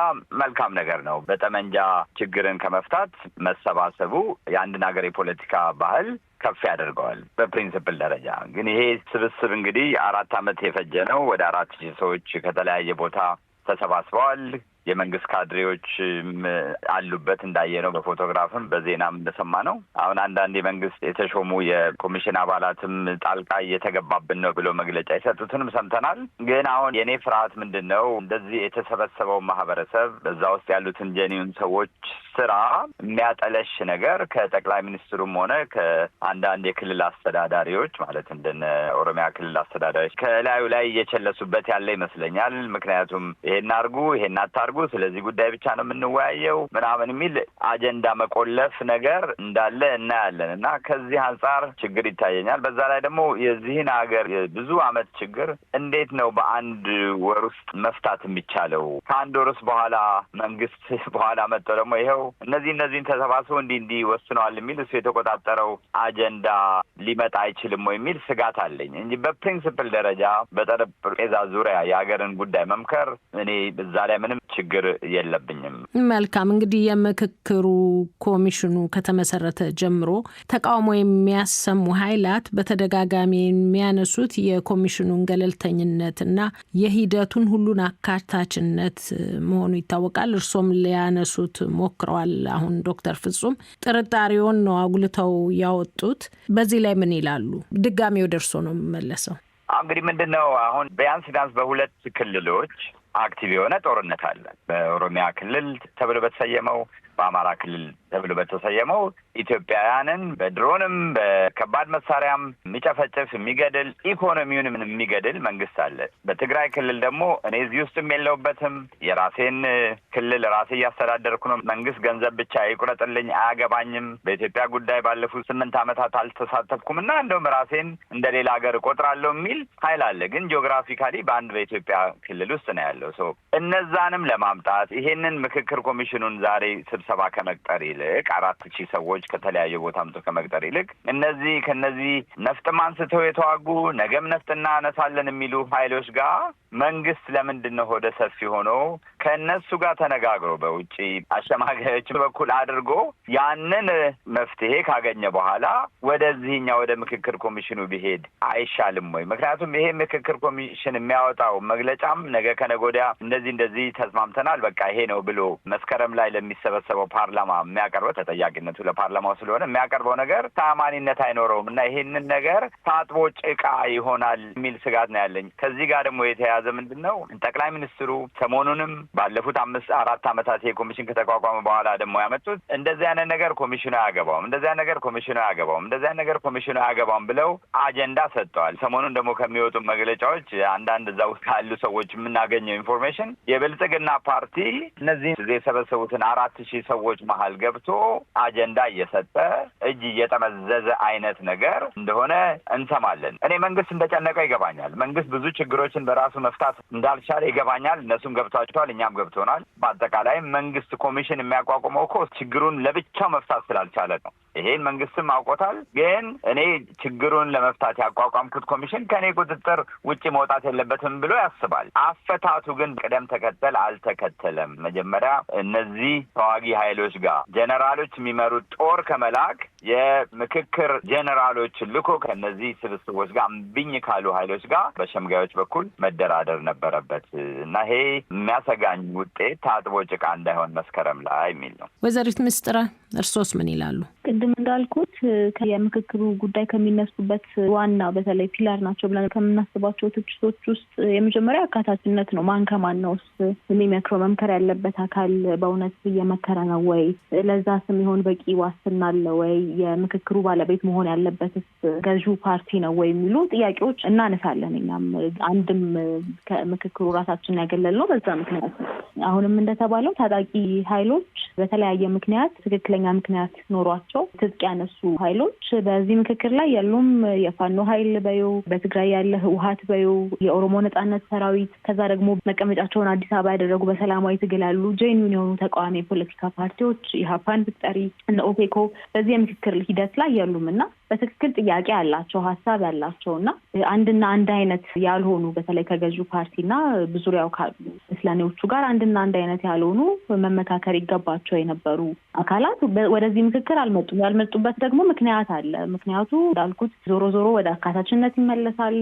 መልካም ነገር ነው። በጠመንጃ ችግርን ከመፍታት መሰባሰቡ የአንድን ሀገር የፖለቲካ ባህል ከፍ ያደርገዋል። በፕሪንሲፕል ደረጃ ግን ይሄ ስብስብ እንግዲህ 4 ዓመት የፈጀ ነው። ወደ 4,000 ሰዎች ከተለያየ ቦታ ተሰባስበዋል። የመንግስት ካድሬዎች አሉበት እንዳየነው በፎቶግራፍም በዜናም እንደሰማ ነው። አሁን አንዳንድ የመንግስት የተሾሙ የኮሚሽን አባላትም ጣልቃ እየተገባብን ነው ብሎ መግለጫ የሰጡትንም ሰምተናል። ግን አሁን የኔ ፍርሃት ምንድን ነው? እንደዚህ የተሰበሰበው ማህበረሰብ በዛ ውስጥ ያሉትን ጀኒውን ሰዎች ስራ የሚያጠለሽ ነገር ከጠቅላይ ሚኒስትሩም ሆነ ከአንዳንድ የክልል አስተዳዳሪዎች ማለት እንደነ ኦሮሚያ ክልል አስተዳዳሪዎች ከላዩ ላይ እየቸለሱበት ያለ ይመስለኛል። ምክንያቱም ይሄን አርጉ፣ ይሄን አታርጉ፣ ስለዚህ ጉዳይ ብቻ ነው የምንወያየው ምናምን የሚል አጀንዳ መቆለፍ ነገር እንዳለ እናያለን እና ከዚህ አንጻር ችግር ይታየኛል። በዛ ላይ ደግሞ የዚህን ሀገር ብዙ አመት ችግር እንዴት ነው በአንድ ወር ውስጥ መፍታት የሚቻለው? ከአንድ ወርስ በኋላ መንግስት በኋላ መጥቶ ደግሞ ይኸው እነዚህን ተሰባስበው እንዲህ ወስነዋል የሚል እሱ የተቆጣጠረው አጀንዳ ሊመጣ አይችልም ወይ የሚል ስጋት አለኝ እንጂ በፕሪንሲፕል ደረጃ በጠረጴዛ ዙሪያ የሀገርን ጉዳይ መምከር እኔ እዛ ላይ ምንም ችግር የለብኝም። መልካም። እንግዲህ የምክክሩ ኮሚሽኑ ከተመሰረተ ጀምሮ ተቃውሞ የሚያሰሙ ኃይላት በተደጋጋሚ የሚያነሱት የኮሚሽኑን ገለልተኝነትና የሂደቱን ሁሉን አካታችነት መሆኑ ይታወቃል። እርሶም ሊያነሱት ሞክረዋል። አሁን ዶክተር ፍጹም ጥርጣሬውን ነው አጉልተው ያወጡት። በዚህ ላይ ምን ይላሉ? ድጋሜ ወደ እርሶ ነው የምመለሰው። እንግዲህ ምንድን ነው አሁን ቢያንስ በሁለት ክልሎች አክቲቭ የሆነ ጦርነት አለ። በኦሮሚያ ክልል ተብሎ በተሰየመው፣ በአማራ ክልል ተብሎ በተሰየመው ኢትዮጵያውያንን በድሮንም በከባድ መሳሪያም የሚጨፈጭፍ የሚገድል ኢኮኖሚውን የሚገድል መንግስት አለ። በትግራይ ክልል ደግሞ እኔ እዚህ ውስጥም የለውበትም የራሴን ክልል ራሴ እያስተዳደርኩ ነው። መንግስት ገንዘብ ብቻ ይቁረጥልኝ አያገባኝም። በኢትዮጵያ ጉዳይ ባለፉት 8 ዓመታት አልተሳተፍኩም እና እንደውም ራሴን እንደ ሌላ ሀገር እቆጥራለሁ የሚል ኃይል አለ። ግን ጂኦግራፊካሊ በአንድ በኢትዮጵያ ክልል ውስጥ ነው ያለው። እነዛንም ለማምጣት ይሄንን ምክክር ኮሚሽኑን ዛሬ ስብሰባ ከመቅጠር ይልቅ 4000 ሰዎች ከተለያየ ቦታ አምጥቶ ከመቅጠር ይልቅ ከነዚህ ነፍጥም አንስተው የተዋጉ ነገም ነፍጥ እናነሳለን የሚሉ ኃይሎች ጋር መንግስት ለምንድን ነው ሆደ ሰፊ ሆኖ ከእነሱ ጋር ተነጋግሮ በውጪ አሸማጋዮች በኩል አድርጎ ያንን መፍትሄ ካገኘ በኋላ ወደዚህኛው ወደ ምክክር ኮሚሽኑ ቢሄድ አይሻልም ወይ? ምክንያቱም ይሄ ምክክር ኮሚሽን የሚያወጣው መግለጫም ነገ ከነገ ወዲያ እንደዚህ ተስማምተናል በቃ ይሄ ነው ብሎ መስከረም ላይ ለሚሰበሰበው ፓርላማ የሚያቀርበው ተጠያቂነቱ ለፓርላማው ስለሆነ የሚያቀርበው ነገር ተአማኒነት አይኖረውም እና ይሄንን ነገር ታጥቦ ጭቃ ይሆናል የሚል ስጋት ነው ያለኝ። ከዚህ ጋር ደግሞ የተያያዘ ምንድን ነው ጠቅላይ ሚኒስትሩ ሰሞኑንም ባለፉት 4 ዓመታት ይሄ ኮሚሽን ከተቋቋመ በኋላ ደግሞ ያመጡት እንደዚህ አይነት ነገር ኮሚሽኑ አያገባውም፣ እንደዚህ አይነት ነገር ኮሚሽኑ አያገባውም፣ እንደዚህ አይነት ነገር ኮሚሽኑ አያገባውም ብለው አጀንዳ ሰጥተዋል። ሰሞኑን ደግሞ ከሚወጡ መግለጫዎች አንዳንድ እዛ ውስጥ ካሉ ሰዎች የምናገኘው ኢንፎርሜሽን የብልጽግና ፓርቲ እነዚህ የሰበሰቡትን 4000 ሰዎች መሀል ገብቶ አጀንዳ እየሰጠ እጅ እየጠመዘዘ አይነት ነገር እንደሆነ እንሰማለን። እኔ መንግስት እንደጨነቀው ይገባኛል። መንግስት ብዙ ችግሮችን በራሱ መፍታት እንዳልቻለ ይገባኛል። እነሱም ገብቷቸዋል፣ እኛም ገብቶናል። በአጠቃላይ መንግስት ኮሚሽን የሚያቋቁመው እኮ ችግሩን ለብቻው መፍታት ስላልቻለ ነው። ይሄን መንግስትም አውቆታል። ግን እኔ ችግሩን ለመፍታት ያቋቋምኩት ኮሚሽን ከኔ ቁጥጥር ውጪ መውጣት የለበትም ብሎ ያስባል። አፈታቱ ግን ቅደም ተከተል አልተከተለም። መጀመሪያ እነዚህ ተዋጊ ኃይሎች ጋር ጀነራሎች የሚመሩት ጦር ከመላክ የምክክር ጀነራሎች ልኮ ከነዚህ ስብስቦች ጋር እምቢኝ ካሉ ኃይሎች ጋር በሸምጋዮች በኩል መደራደር ነበረበት እና ይሄ የሚያሰጋኝ ውጤት ታጥቦ ጭቃ እንዳይሆን መስከረም ላይ የሚል ነው። ወይዘሪት ምስጥረ እርሶስ ምን ይላሉ? ቅድም እንዳልኩት የምክክሩ ጉዳይ ከሚነሱበት ዋና በተለይ ፒላር ናቸው ብለን ከምናስባቸው ትችቶች ውስጥ የመጀመሪያ አካታችነት ነው። ማን ከማን ነው የሚመክረው? መምከር ያለበት አካል በእውነት እየመከረ ነው ወይ? ለዛ ስም ይሆን በቂ ዋስትና አለ ወይ? የምክክሩ ባለቤት መሆን ያለበትስ ገዢው ፓርቲ ነው ወይ? የሚሉ ጥያቄዎች እናነሳለን። እኛም አንድም ከምክክሩ ራሳችን ያገለል ነው በዛ ምክንያት ነው። አሁንም እንደተባለው ታጣቂ ኃይሎች በተለያየ ምክንያት ትክክለኛ ምክንያት ኖሯቸው ትጥቅ ያነሱ ኃይሎች በዚህ ምክክር ላይ ያሉም የፋኖ ኃይል በዩ፣ በትግራይ ያለ ህወሓት በዩ፣ የኦሮሞ ነጻነት ሰራዊት፣ ከዛ ደግሞ መቀመጫቸውን አዲስ አበባ ያደረጉ በሰላማዊ ትግል ያሉ ጄኒውን የሆኑ ተቃዋሚ የፖለቲካ ፓርቲዎች ኢህአፓን ብትጠሪ እነ ኦፌኮ በዚህ የምክክር ሂደት ላይ ያሉም እና በትክክል ጥያቄ ያላቸው ሀሳብ ያላቸውና አንድና አንድ አይነት ያልሆኑ በተለይ ከገዢው ፓርቲና በዙሪያው ካሉ እስላኔዎቹ ጋር አንድና አንድ አይነት ያልሆኑ መመካከር ይገባቸው የነበሩ አካላት ወደዚህ ምክክር አልመጡም። ያልመጡበት ደግሞ ምክንያት አለ። ምክንያቱ እንዳልኩት ዞሮ ወደ አካታችነት ይመለሳል።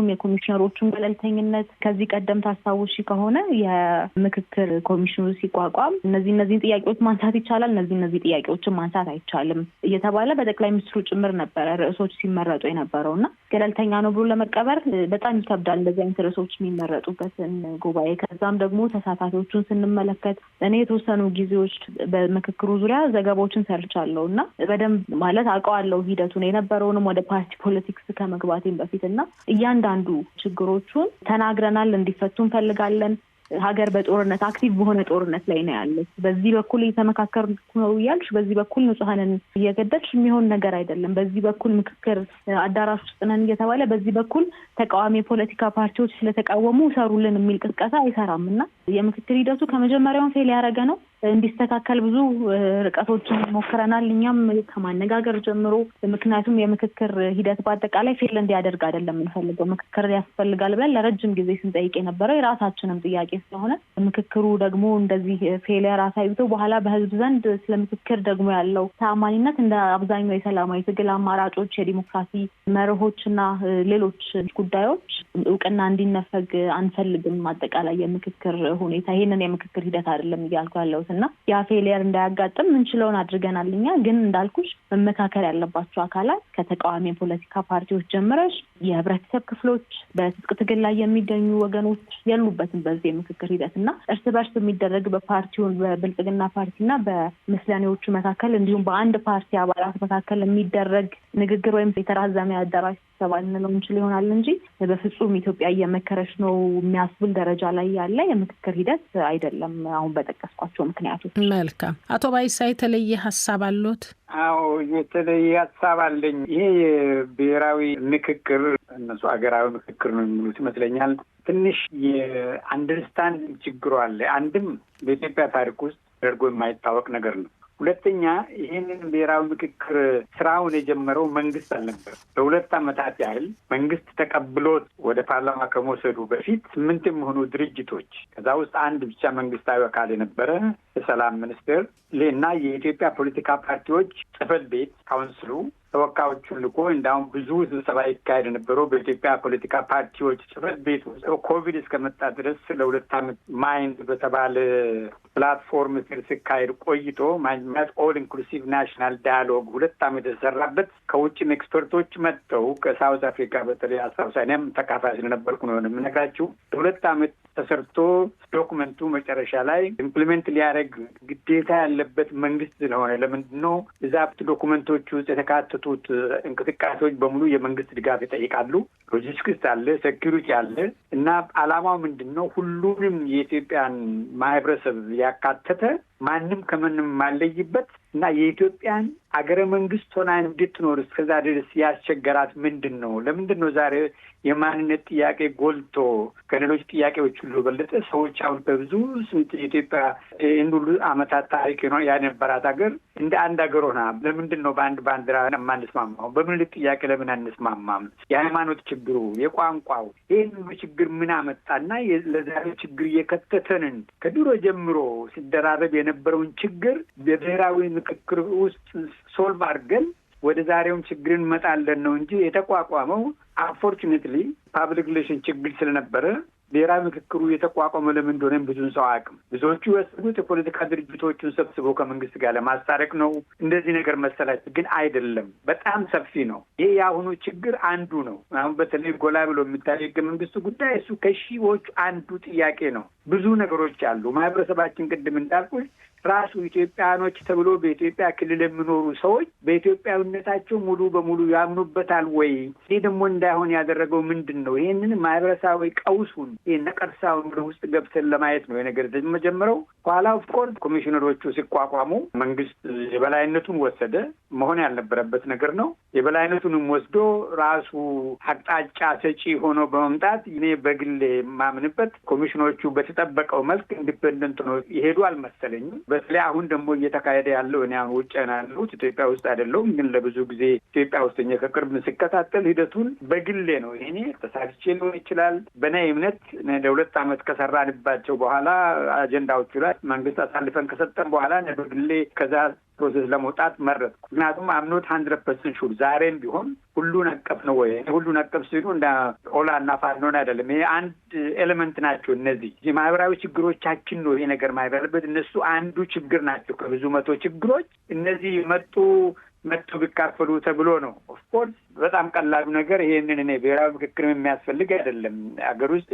የኮሚሽነሮቹን ገለልተኝነት ከዚህ ቀደም ታስታውሺ ከሆነ የምክክር ኮሚሽኑ ሲቋቋም እነዚህን ጥያቄዎች ማንሳት ይቻላል፣ እነዚህ ጥያቄዎችን ማንሳት አይቻልም እየተባለ በጠቅላይ ሚኒስትሩ ጭምር ነበረ ርዕሶች ሲመረጡ የነበረውና ገለልተኛ ነው ብሎ ለመቀበል በጣም ይከብዳል እንደዚህ አይነት ርዕሶች የሚመረጡበትን ጉባኤ። ከዛም ደግሞ ተሳታፊዎቹን ስንመለከት እኔ የተወሰኑ ጊዜዎች በምክክሩ ዙሪያ ዘገባዎችን ሰርቻለሁ እና በደንብ ማለት አውቀዋለሁ ሂደቱን የነበረውንም ወደ ፓርቲ ፖለቲክስ ከመግባቴም በፊትና እያንዳንዱ ችግሮቹን ተናግረናል፣ እንዲፈቱ እንፈልጋለን። ሀገር በጦርነት አክቲቭ በሆነ ጦርነት ላይ ነው ያለች። በዚህ በኩል እየተመካከርኩ ነው እያልሽ በዚህ በኩል ንጹሐንን እየገደልሽ የሚሆን ነገር አይደለም። በዚህ በኩል ምክክር አዳራሽ ውስጥ ነን እየተባለ በዚህ በኩል ተቃዋሚ የፖለቲካ ፓርቲዎች ስለተቃወሙ ሰሩልን የሚል ቅስቀሳ አይሰራም እና የምክክር ሂደቱ ከመጀመሪያውን ፌል ያደረገ ነው። እንዲስተካከል ብዙ ርቀቶችን ሞክረናል እኛም ከማነጋገር ጀምሮ። ምክንያቱም የምክክር ሂደት በአጠቃላይ ፌል እንዲያደርግ አይደለም የምንፈልገው። ምክክር ያስፈልጋል ብለን ለረጅም ጊዜ ስንጠይቅ የነበረው የራሳችንም ጥያቄ ስለሆነ ምክክሩ ደግሞ እንደዚህ ፌሊየር አሳይቶ በኋላ በህዝብ ዘንድ ስለ ምክክር ደግሞ ያለው ተአማኒነት እንደ አብዛኛው የሰላማዊ ትግል አማራጮች፣ የዲሞክራሲ መርሆችና ሌሎች ጉዳዮች እውቅና እንዲነፈግ አንፈልግም። አጠቃላይ የምክክር ሁኔታ ይሄንን የምክክር ሂደት አይደለም እያልኩ ያለው እና ያ ፌሊየር እንዳያጋጥም እንችለውን አድርገናል። እኛ ግን እንዳልኩሽ መመካከር ያለባቸው አካላት ከተቃዋሚ የፖለቲካ ፓርቲዎች ጀምረሽ የህብረተሰብ ክፍሎች፣ በትጥቅ ትግል ላይ የሚገኙ ወገኖች ያሉበትን በዚህ የምክክር ሂደት እና እርስ በርስ የሚደረግ በፓርቲውን በብልጽግና ፓርቲና በምስለኔዎቹ መካከል እንዲሁም በአንድ ፓርቲ አባላት መካከል የሚደረግ ንግግር ወይም የተራዘመ አዳራሽ ስብሰባ ልንለው እንችል ይሆናል እንጂ በፍጹም ኢትዮጵያ እየመከረች ነው የሚያስብል ደረጃ ላይ ያለ የምክክር ሂደት አይደለም አሁን በጠቀስኳቸው ምክንያቶች። መልካም። አቶ ባይሳ የተለየ ሀሳብ አለዎት? አዎ የተለየ ሀሳብ አለኝ። ይሄ የብሔራዊ ምክክር እነሱ ሀገራዊ ምክክር ነው የሚሉት ይመስለኛል። ትንሽ የአንደርስታንድ ችግሩ አለ። አንድም በኢትዮጵያ ታሪክ ውስጥ ተደርጎ የማይታወቅ ነገር ነው። ሁለተኛ ይህንን ብሔራዊ ምክክር ስራውን የጀመረው መንግስት አልነበር። ለ2 ዓመታት ያህል መንግስት ተቀብሎት ወደ ፓርላማ ከመውሰዱ በፊት 8 የሚሆኑ ድርጅቶች ከዛ ውስጥ አንድ ብቻ መንግስታዊ አካል የነበረ የሰላም ሚኒስቴር እና የኢትዮጵያ ፖለቲካ ፓርቲዎች ጽህፈት ቤት ካውንስሉ ተወካዮቹን ልኮ እንዳሁም ብዙ ስብሰባ ይካሄድ የነበረው በኢትዮጵያ ፖለቲካ ፓርቲዎች ጽህፈት ቤት ውስጥ ኮቪድ እስከመጣ ድረስ ለ2 ዓመት ማይንድ በተባለ ፕላትፎርም ስር ሲካሄድ ቆይቶ ማይንድ ኦል ኢንክሉሲቭ ናሽናል ዳያሎግ 2 ዓመት የተሰራበት ከውጭም ኤክስፐርቶች መጥተው ከሳውዝ አፍሪካ በተለይ አስታውሳኔም ተካፋይ ስለነበርኩ ነው የምነግራችሁ። ለ2 ዓመት ተሰርቶ ዶክመንቱ መጨረሻ ላይ ኢምፕሊሜንት ሊያደርግ ግዴታ ያለበት መንግስት ስለሆነ ለምንድን ነው እዛ ዶክመንቶች ውስጥ የተካተቱት እንቅስቃሴዎች በሙሉ የመንግስት ድጋፍ ይጠይቃሉ። ሎጂስቲክስ አለ፣ ሴኪሪቲ አለ እና ዓላማው ምንድን ነው? ሁሉንም የኢትዮጵያን ማህበረሰብ ያካተተ ማንም ከምንም ማለይበት እና የኢትዮጵያን አገረ መንግስት ሆና እንድትኖር እስከዛ ድረስ ያስቸገራት ምንድን ነው? ለምንድን ነው ዛሬ የማንነት ጥያቄ ጎልቶ ከሌሎች ጥያቄዎች ሁሉ በለጠ ሰዎች አሁን በብዙ ስንት የኢትዮጵያ ይህን ሁሉ ዓመታት ታሪክ ነው ያነበራት ሀገር እንደ አንድ ሀገር ሆና ለምንድን ነው በአንድ ባንዲራ የማንስማማው? በምንልክ ጥያቄ ለምን አንስማማም? የሃይማኖት ችግሩ፣ የቋንቋው ይህን ሁሉ ችግር ምን አመጣና ለዛሬው ችግር እየከተተንን ከድሮ ጀምሮ ሲደራረብ የነበረውን ችግር በብሔራዊ ምክክር ውስጥ ሶልቭ አድርገን ወደ ዛሬውም ችግር እንመጣለን ነው እንጂ የተቋቋመው አንፎርቹኔትሊ ፓብሊክ ሪሌሽን ችግር ስለነበረ ብሔራዊ ምክክሩ የተቋቋመው ለምን እንደሆነ ብዙን ሰው አያውቅም። ብዙዎቹ የወሰዱት የፖለቲካ ድርጅቶቹን ሰብስበው ከመንግስት ጋር ለማስታረቅ ነው እንደዚህ ነገር መሰላቸው፣ ግን አይደለም። በጣም ሰፊ ነው። ይህ የአሁኑ ችግር አንዱ ነው። አሁን በተለይ ጎላ ብሎ የሚታየው ህገ መንግስቱ ጉዳይ እሱ ከሺዎቹ አንዱ ጥያቄ ነው። ብዙ ነገሮች አሉ። ማህበረሰባችን ቅድም እንዳልኩ ራሱ ኢትዮጵያኖች ተብሎ በኢትዮጵያ ክልል የሚኖሩ ሰዎች በኢትዮጵያዊነታቸው ሙሉ በሙሉ ያምኑበታል ወይ? ይህ ደግሞ እንዳይሆን ያደረገው ምንድን ነው? ይህንን ማህበረሰባዊ ቀውሱን ይህ ነቀርሳውን ወደ ውስጥ ገብተን ለማየት ነው የነገር መጀመረው። ኋላ ኦፍኮርስ ኮሚሽነሮቹ ሲቋቋሙ መንግስት የበላይነቱን ወሰደ። መሆን ያልነበረበት ነገር ነው። የበላይነቱንም ወስዶ ራሱ አቅጣጫ ሰጪ ሆኖ በመምጣት እኔ በግሌ የማምንበት ኮሚሽኖቹ በተጠበቀው መልክ ኢንዲፔንደንት ነው ይሄዱ አልመሰለኝም። በተለይ አሁን ደግሞ እየተካሄደ ያለው እኔ አሁን ውጭ ያለሁት ኢትዮጵያ ውስጥ አይደለሁም፣ ግን ለብዙ ጊዜ ኢትዮጵያ ውስጥ ከቅርብ ስከታተል ሂደቱን በግሌ ነው። ይሄኔ ተሳትቼ ሊሆን ይችላል። በእኔ እምነት ለ2 ዓመት ከሰራንባቸው በኋላ አጀንዳዎቹ ላይ መንግስት አሳልፈን ከሰጠን በኋላ በግሌ ከዛ ፕሮሰስ ለመውጣት መረጥኩ። ምክንያቱም አምኖት 100% ሹር ዛሬም ቢሆን ሁሉን አቀፍ ነው ወይ? ሁሉን አቀፍ ሲሉ እንደ ኦላ እና ፋኖን አይደለም። ይሄ አንድ ኤሌመንት ናቸው። እነዚህ የማህበራዊ ችግሮቻችን ነው ይሄ ነገር ማይበረበት እነሱ አንዱ ችግር ናቸው ከብዙ መቶ ችግሮች። እነዚህ መጥቶ ቢካፈሉ ተብሎ ነው። ኦፍኮርስ በጣም ቀላሉ ነገር ይሄንን እኔ ብሔራዊ ምክክርም የሚያስፈልግ አይደለም። አገር ውስጥ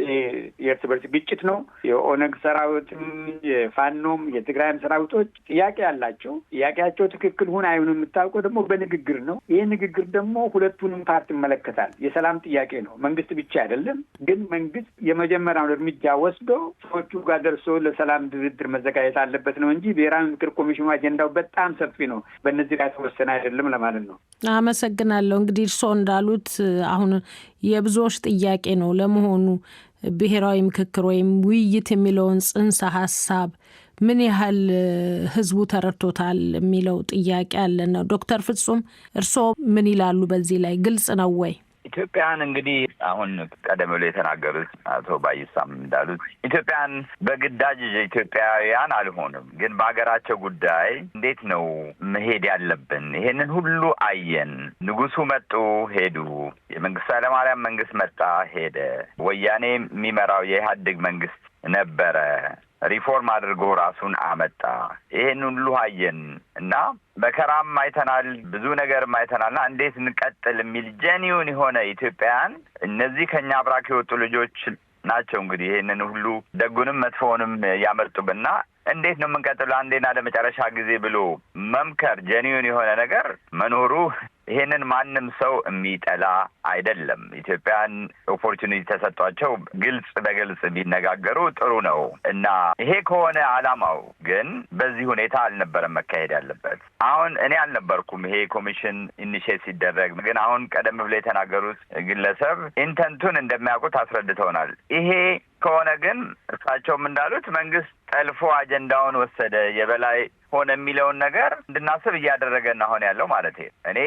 የእርስ በርስ ግጭት ነው። የኦነግ ሰራዊትም የፋኖም የትግራይም ሰራዊቶች ጥያቄ ያላቸው ጥያቄያቸው ትክክል ሁን አይሁን የምታውቀው ደግሞ በንግግር ነው። ይህ ንግግር ደግሞ ሁለቱንም ፓርቲ ይመለከታል። የሰላም ጥያቄ ነው። መንግስት ብቻ አይደለም። ግን መንግስት የመጀመሪያውን እርምጃ ወስዶ ሰዎቹ ጋር ደርሶ ለሰላም ድርድር መዘጋጀት አለበት ነው እንጂ ብሔራዊ ምክክር ኮሚሽኑ አጀንዳው በጣም ሰፊ ነው። በእነዚህ ላይ ተወሰነ አይደለም ለማለት ነው። አመሰግናለሁ። እንግዲህ እርስዎ እንዳሉት አሁን የብዙዎች ጥያቄ ነው። ለመሆኑ ብሔራዊ ምክክር ወይም ውይይት የሚለውን ጽንሰ ሀሳብ ምን ያህል ህዝቡ ተረድቶታል የሚለው ጥያቄ አለ ነው። ዶክተር ፍጹም እርስዎ ምን ይላሉ? በዚህ ላይ ግልጽ ነው ወይ? ኢትዮጵያን እንግዲህ አሁን ቀደም ብሎ የተናገሩት አቶ ባይሳም እንዳሉት ኢትዮጵያን በግዳጅ ኢትዮጵያውያን አልሆንም፣ ግን በሀገራቸው ጉዳይ እንዴት ነው መሄድ ያለብን? ይሄንን ሁሉ አየን። ንጉሱ መጡ፣ ሄዱ። የመንግስቱ ኃይለማርያም መንግስት መጣ፣ ሄደ። ወያኔ የሚመራው የኢህአዴግ መንግስት ነበረ። ሪፎርም አድርጎ ራሱን አመጣ። ይሄን ሁሉ አየን እና በከራም አይተናል፣ ብዙ ነገርም አይተናልና እንዴት እንቀጥል የሚል ጄኒውን የሆነ ኢትዮጵያውያን እነዚህ ከኛ አብራክ የወጡ ልጆች ናቸው። እንግዲህ ይሄንን ሁሉ ደጉንም መጥፎውንም ያመጡብና እንዴት ነው የምንቀጥለው አንዴና ለመጨረሻ ጊዜ ብሎ መምከር ጄኒውን የሆነ ነገር መኖሩ ይሄንን ማንም ሰው የሚጠላ አይደለም። ኢትዮጵያን ኦፖርቹኒቲ ተሰጧቸው ግልጽ በግልጽ ቢነጋገሩ ጥሩ ነው እና ይሄ ከሆነ አላማው ግን በዚህ ሁኔታ አልነበረም መካሄድ ያለበት። አሁን እኔ አልነበርኩም ይሄ ኮሚሽን ኢኒሼት ሲደረግ፣ ግን አሁን ቀደም ብሎ የተናገሩት ግለሰብ ኢንተንቱን እንደሚያውቁት አስረድተውናል። ይሄ ከሆነ ግን እርሳቸውም እንዳሉት መንግስት ጠልፎ አጀንዳውን ወሰደ የበላይ ሆነ የሚለውን ነገር እንድናስብ እያደረገን አሁን ያለው ማለት ነው። እኔ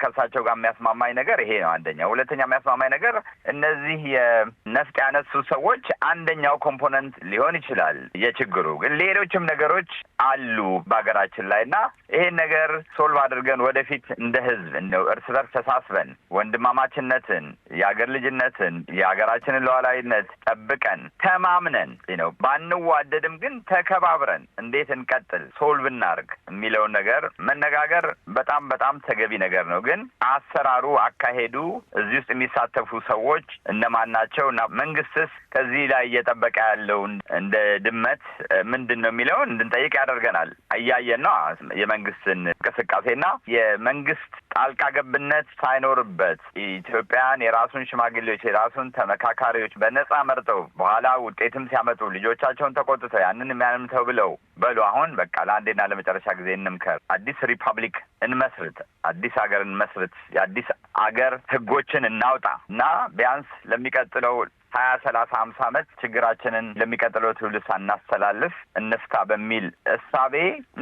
ከእርሳቸው ጋር የሚያስማማኝ ነገር ይሄ ነው አንደኛ። ሁለተኛ የሚያስማማኝ ነገር እነዚህ የነፍጥ ያነሱ ሰዎች አንደኛው ኮምፖነንት ሊሆን ይችላል የችግሩ፣ ግን ሌሎችም ነገሮች አሉ በሀገራችን ላይ እና ይሄን ነገር ሶልቭ አድርገን ወደፊት እንደ ህዝብ እርስ በርስ ተሳስበን ወንድማማችነትን፣ የሀገር ልጅነትን፣ የሀገራችንን ሉዓላዊነት ጠብቀን ተማምነን ነው ባንዋደድም ግን ተከባብረን እንዴት እንቀጥል ሶልቭ እናርግ የሚለውን ነገር መነጋገር በጣም በጣም ተገቢ ነገር ነው። ግን አሰራሩ፣ አካሄዱ፣ እዚህ ውስጥ የሚሳተፉ ሰዎች እነማን ናቸው እና መንግስትስ ከዚህ ላይ እየጠበቀ ያለው እንደ ድመት ምንድን ነው የሚለውን እንድንጠይቅ ያደርገናል። እያየን ነው የመንግስትን እንቅስቃሴና የመንግስት ጣልቃ ገብነት ሳይኖርበት ኢትዮጵያን የራሱን ሽማግሌዎች የራሱን ተመካካሪዎች በነጻ መርጠው በኋላ ውጤትም ሲያመጡ ልጆቻቸውን ተቆጥተው ያንን የሚያንምተው ብለው በሉ አሁን በቃ ለአንዴና ለመጨረሻ ጊዜ እንምከር፣ አዲስ ሪፐብሊክ እንመስርት፣ አዲስ ሀገር እንመስርት፣ የአዲስ ሀገር ህጎችን እናውጣ እና ቢያንስ ለሚቀጥለው 20፣ 30፣ 50 ዓመት ችግራችንን ለሚቀጥለው ትውልድ ሳናስተላልፍ እንፍታ በሚል እሳቤ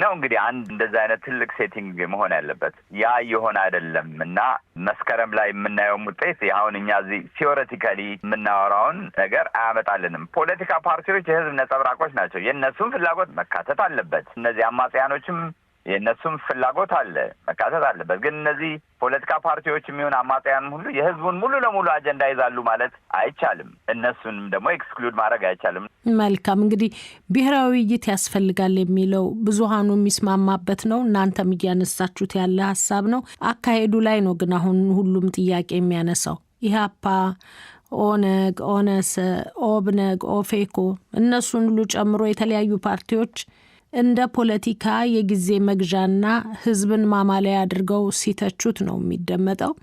ነው እንግዲህ አንድ እንደዚህ አይነት ትልቅ ሴቲንግ መሆን ያለበት። ያ የሆነ አይደለም እና መስከረም ላይ የምናየውም ውጤት አሁን እኛ እዚህ ቲዎሬቲካሊ የምናወራውን ነገር አያመጣልንም። ፖለቲካ ፓርቲዎች የህዝብ ነጸብራቆች ናቸው። የእነሱም ፍላጎት መካተት አለበት። እነዚህ አማጽያኖችም የእነሱም ፍላጎት አለ መካተት አለበት። ግን እነዚህ ፖለቲካ ፓርቲዎች የሚሆን አማጽያን ሁሉ የህዝቡን ሙሉ ለሙሉ አጀንዳ ይዛሉ ማለት አይቻልም። እነሱንም ደግሞ ኤክስክሉድ ማድረግ አይቻልም። መልካም እንግዲህ ብሔራዊ ውይይት ያስፈልጋል የሚለው ብዙሃኑ የሚስማማበት ነው። እናንተም እያነሳችሁት ያለ ሀሳብ ነው። አካሄዱ ላይ ነው ግን አሁን ሁሉም ጥያቄ የሚያነሳው ኢህአፓ፣ ኦነግ፣ ኦነሰ፣ ኦብነግ፣ ኦፌኮ እነሱን ሁሉ ጨምሮ የተለያዩ ፓርቲዎች እንደ ፖለቲካ የጊዜ መግዣና ህዝብን ማማለያ አድርገው ሲተቹት ነው የሚደመጠው።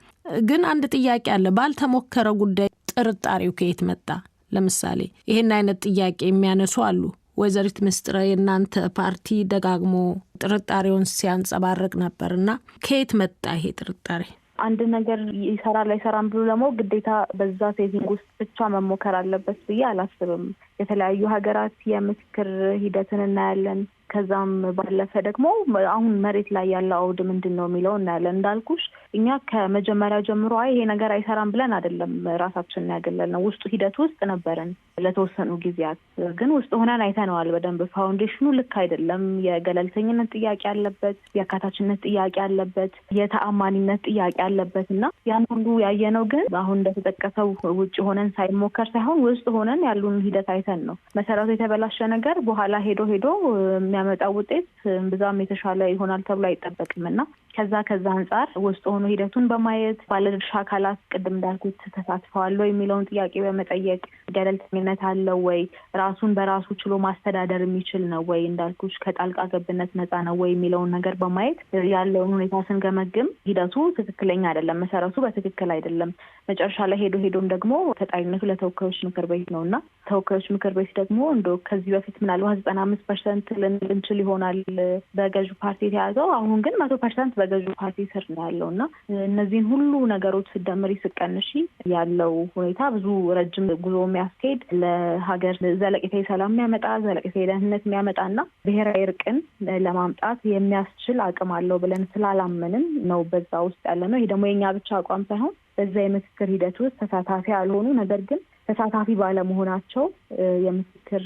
ግን አንድ ጥያቄ አለ። ባልተሞከረ ጉዳይ ጥርጣሬው ከየት መጣ? ለምሳሌ ይሄን አይነት ጥያቄ የሚያነሱ አሉ። ወይዘሪት ምስጥረ የእናንተ ፓርቲ ደጋግሞ ጥርጣሬውን ሲያንጸባርቅ ነበርና ከየት መጣ ይሄ ጥርጣሬ? አንድ ነገር ይሰራል አይሰራም ብሎ ደግሞ ግዴታ በዛ ሴቲንግ ውስጥ ብቻ መሞከር አለበት ብዬ አላስብም። የተለያዩ ሀገራት የምክክር ሂደትን እናያለን። ከዛም ባለፈ ደግሞ አሁን መሬት ላይ ያለው አውድ ምንድን ነው የሚለው እናያለን። እንዳልኩሽ እኛ ከመጀመሪያ ጀምሮ ይሄ ነገር አይሰራም ብለን አይደለም ራሳችንን ያገለልነው። ውስጡ ሂደት ውስጥ ነበረን ለተወሰኑ ጊዜያት፣ ግን ውስጥ ሆነን አይተነዋል በደንብ። ፋውንዴሽኑ ልክ አይደለም። የገለልተኝነት ጥያቄ አለበት፣ የአካታችነት ጥያቄ አለበት፣ የተአማኒነት ጥያቄ አለበት እና ያን ሁሉ ያየነው ግን አሁን እንደተጠቀሰው ውጭ ሆነን ሳይሞከር ሳይሆን ውስጥ ሆነን ያሉን ሂደት አይተን ነው። መሰረቱ የተበላሸ ነገር በኋላ ሄዶ የሚያመጣው ውጤት ብዛም የተሻለ ይሆናል ተብሎ አይጠበቅም እና ከዛ አንጻር ውስጥ ሆኖ ሂደቱን በማየት ባለድርሻ አካላት ቅድም እንዳልኩት ተሳትፈዋል ወይ የሚለውን ጥያቄ በመጠየቅ ገለልተኝነት አለው ወይ፣ ራሱን በራሱ ችሎ ማስተዳደር የሚችል ነው ወይ፣ እንዳልኩሽ ከጣልቃ ገብነት ነፃ ነው ወይ የሚለውን ነገር በማየት ያለውን ሁኔታ ስንገመግም ሂደቱ ትክክለኛ አይደለም፣ መሰረቱ በትክክል አይደለም። መጨረሻ ላይ ሄዶም ደግሞ ተጣሪነቱ ለተወካዮች ምክር ቤት ነው እና ተወካዮች ምክር ቤት ደግሞ ከዚህ በፊት ምናልባት 95% ልንችል ይሆናል በገዢው ፓርቲ የተያዘው። አሁን ግን 100% በገዢው ፓርቲ ስር ነው ያለው እና እነዚህን ሁሉ ነገሮች ስደምሪ ስቀንሺ ያለው ሁኔታ ብዙ ረጅም ጉዞ የሚያስኬድ ለሀገር ዘለቄታዊ ሰላም የሚያመጣ ዘለቄታዊ ደህንነት የሚያመጣና ብሔራዊ እርቅን ለማምጣት የሚያስችል አቅም አለው ብለን ስላላመንን ነው በዛ ውስጥ ያለ ነው። ይሄ ደግሞ የኛ ብቻ አቋም ሳይሆን በዛ የምክክር ሂደት ውስጥ ተሳታፊ ያልሆኑ ነገር ግን ተሳታፊ ባለመሆናቸው የምክክር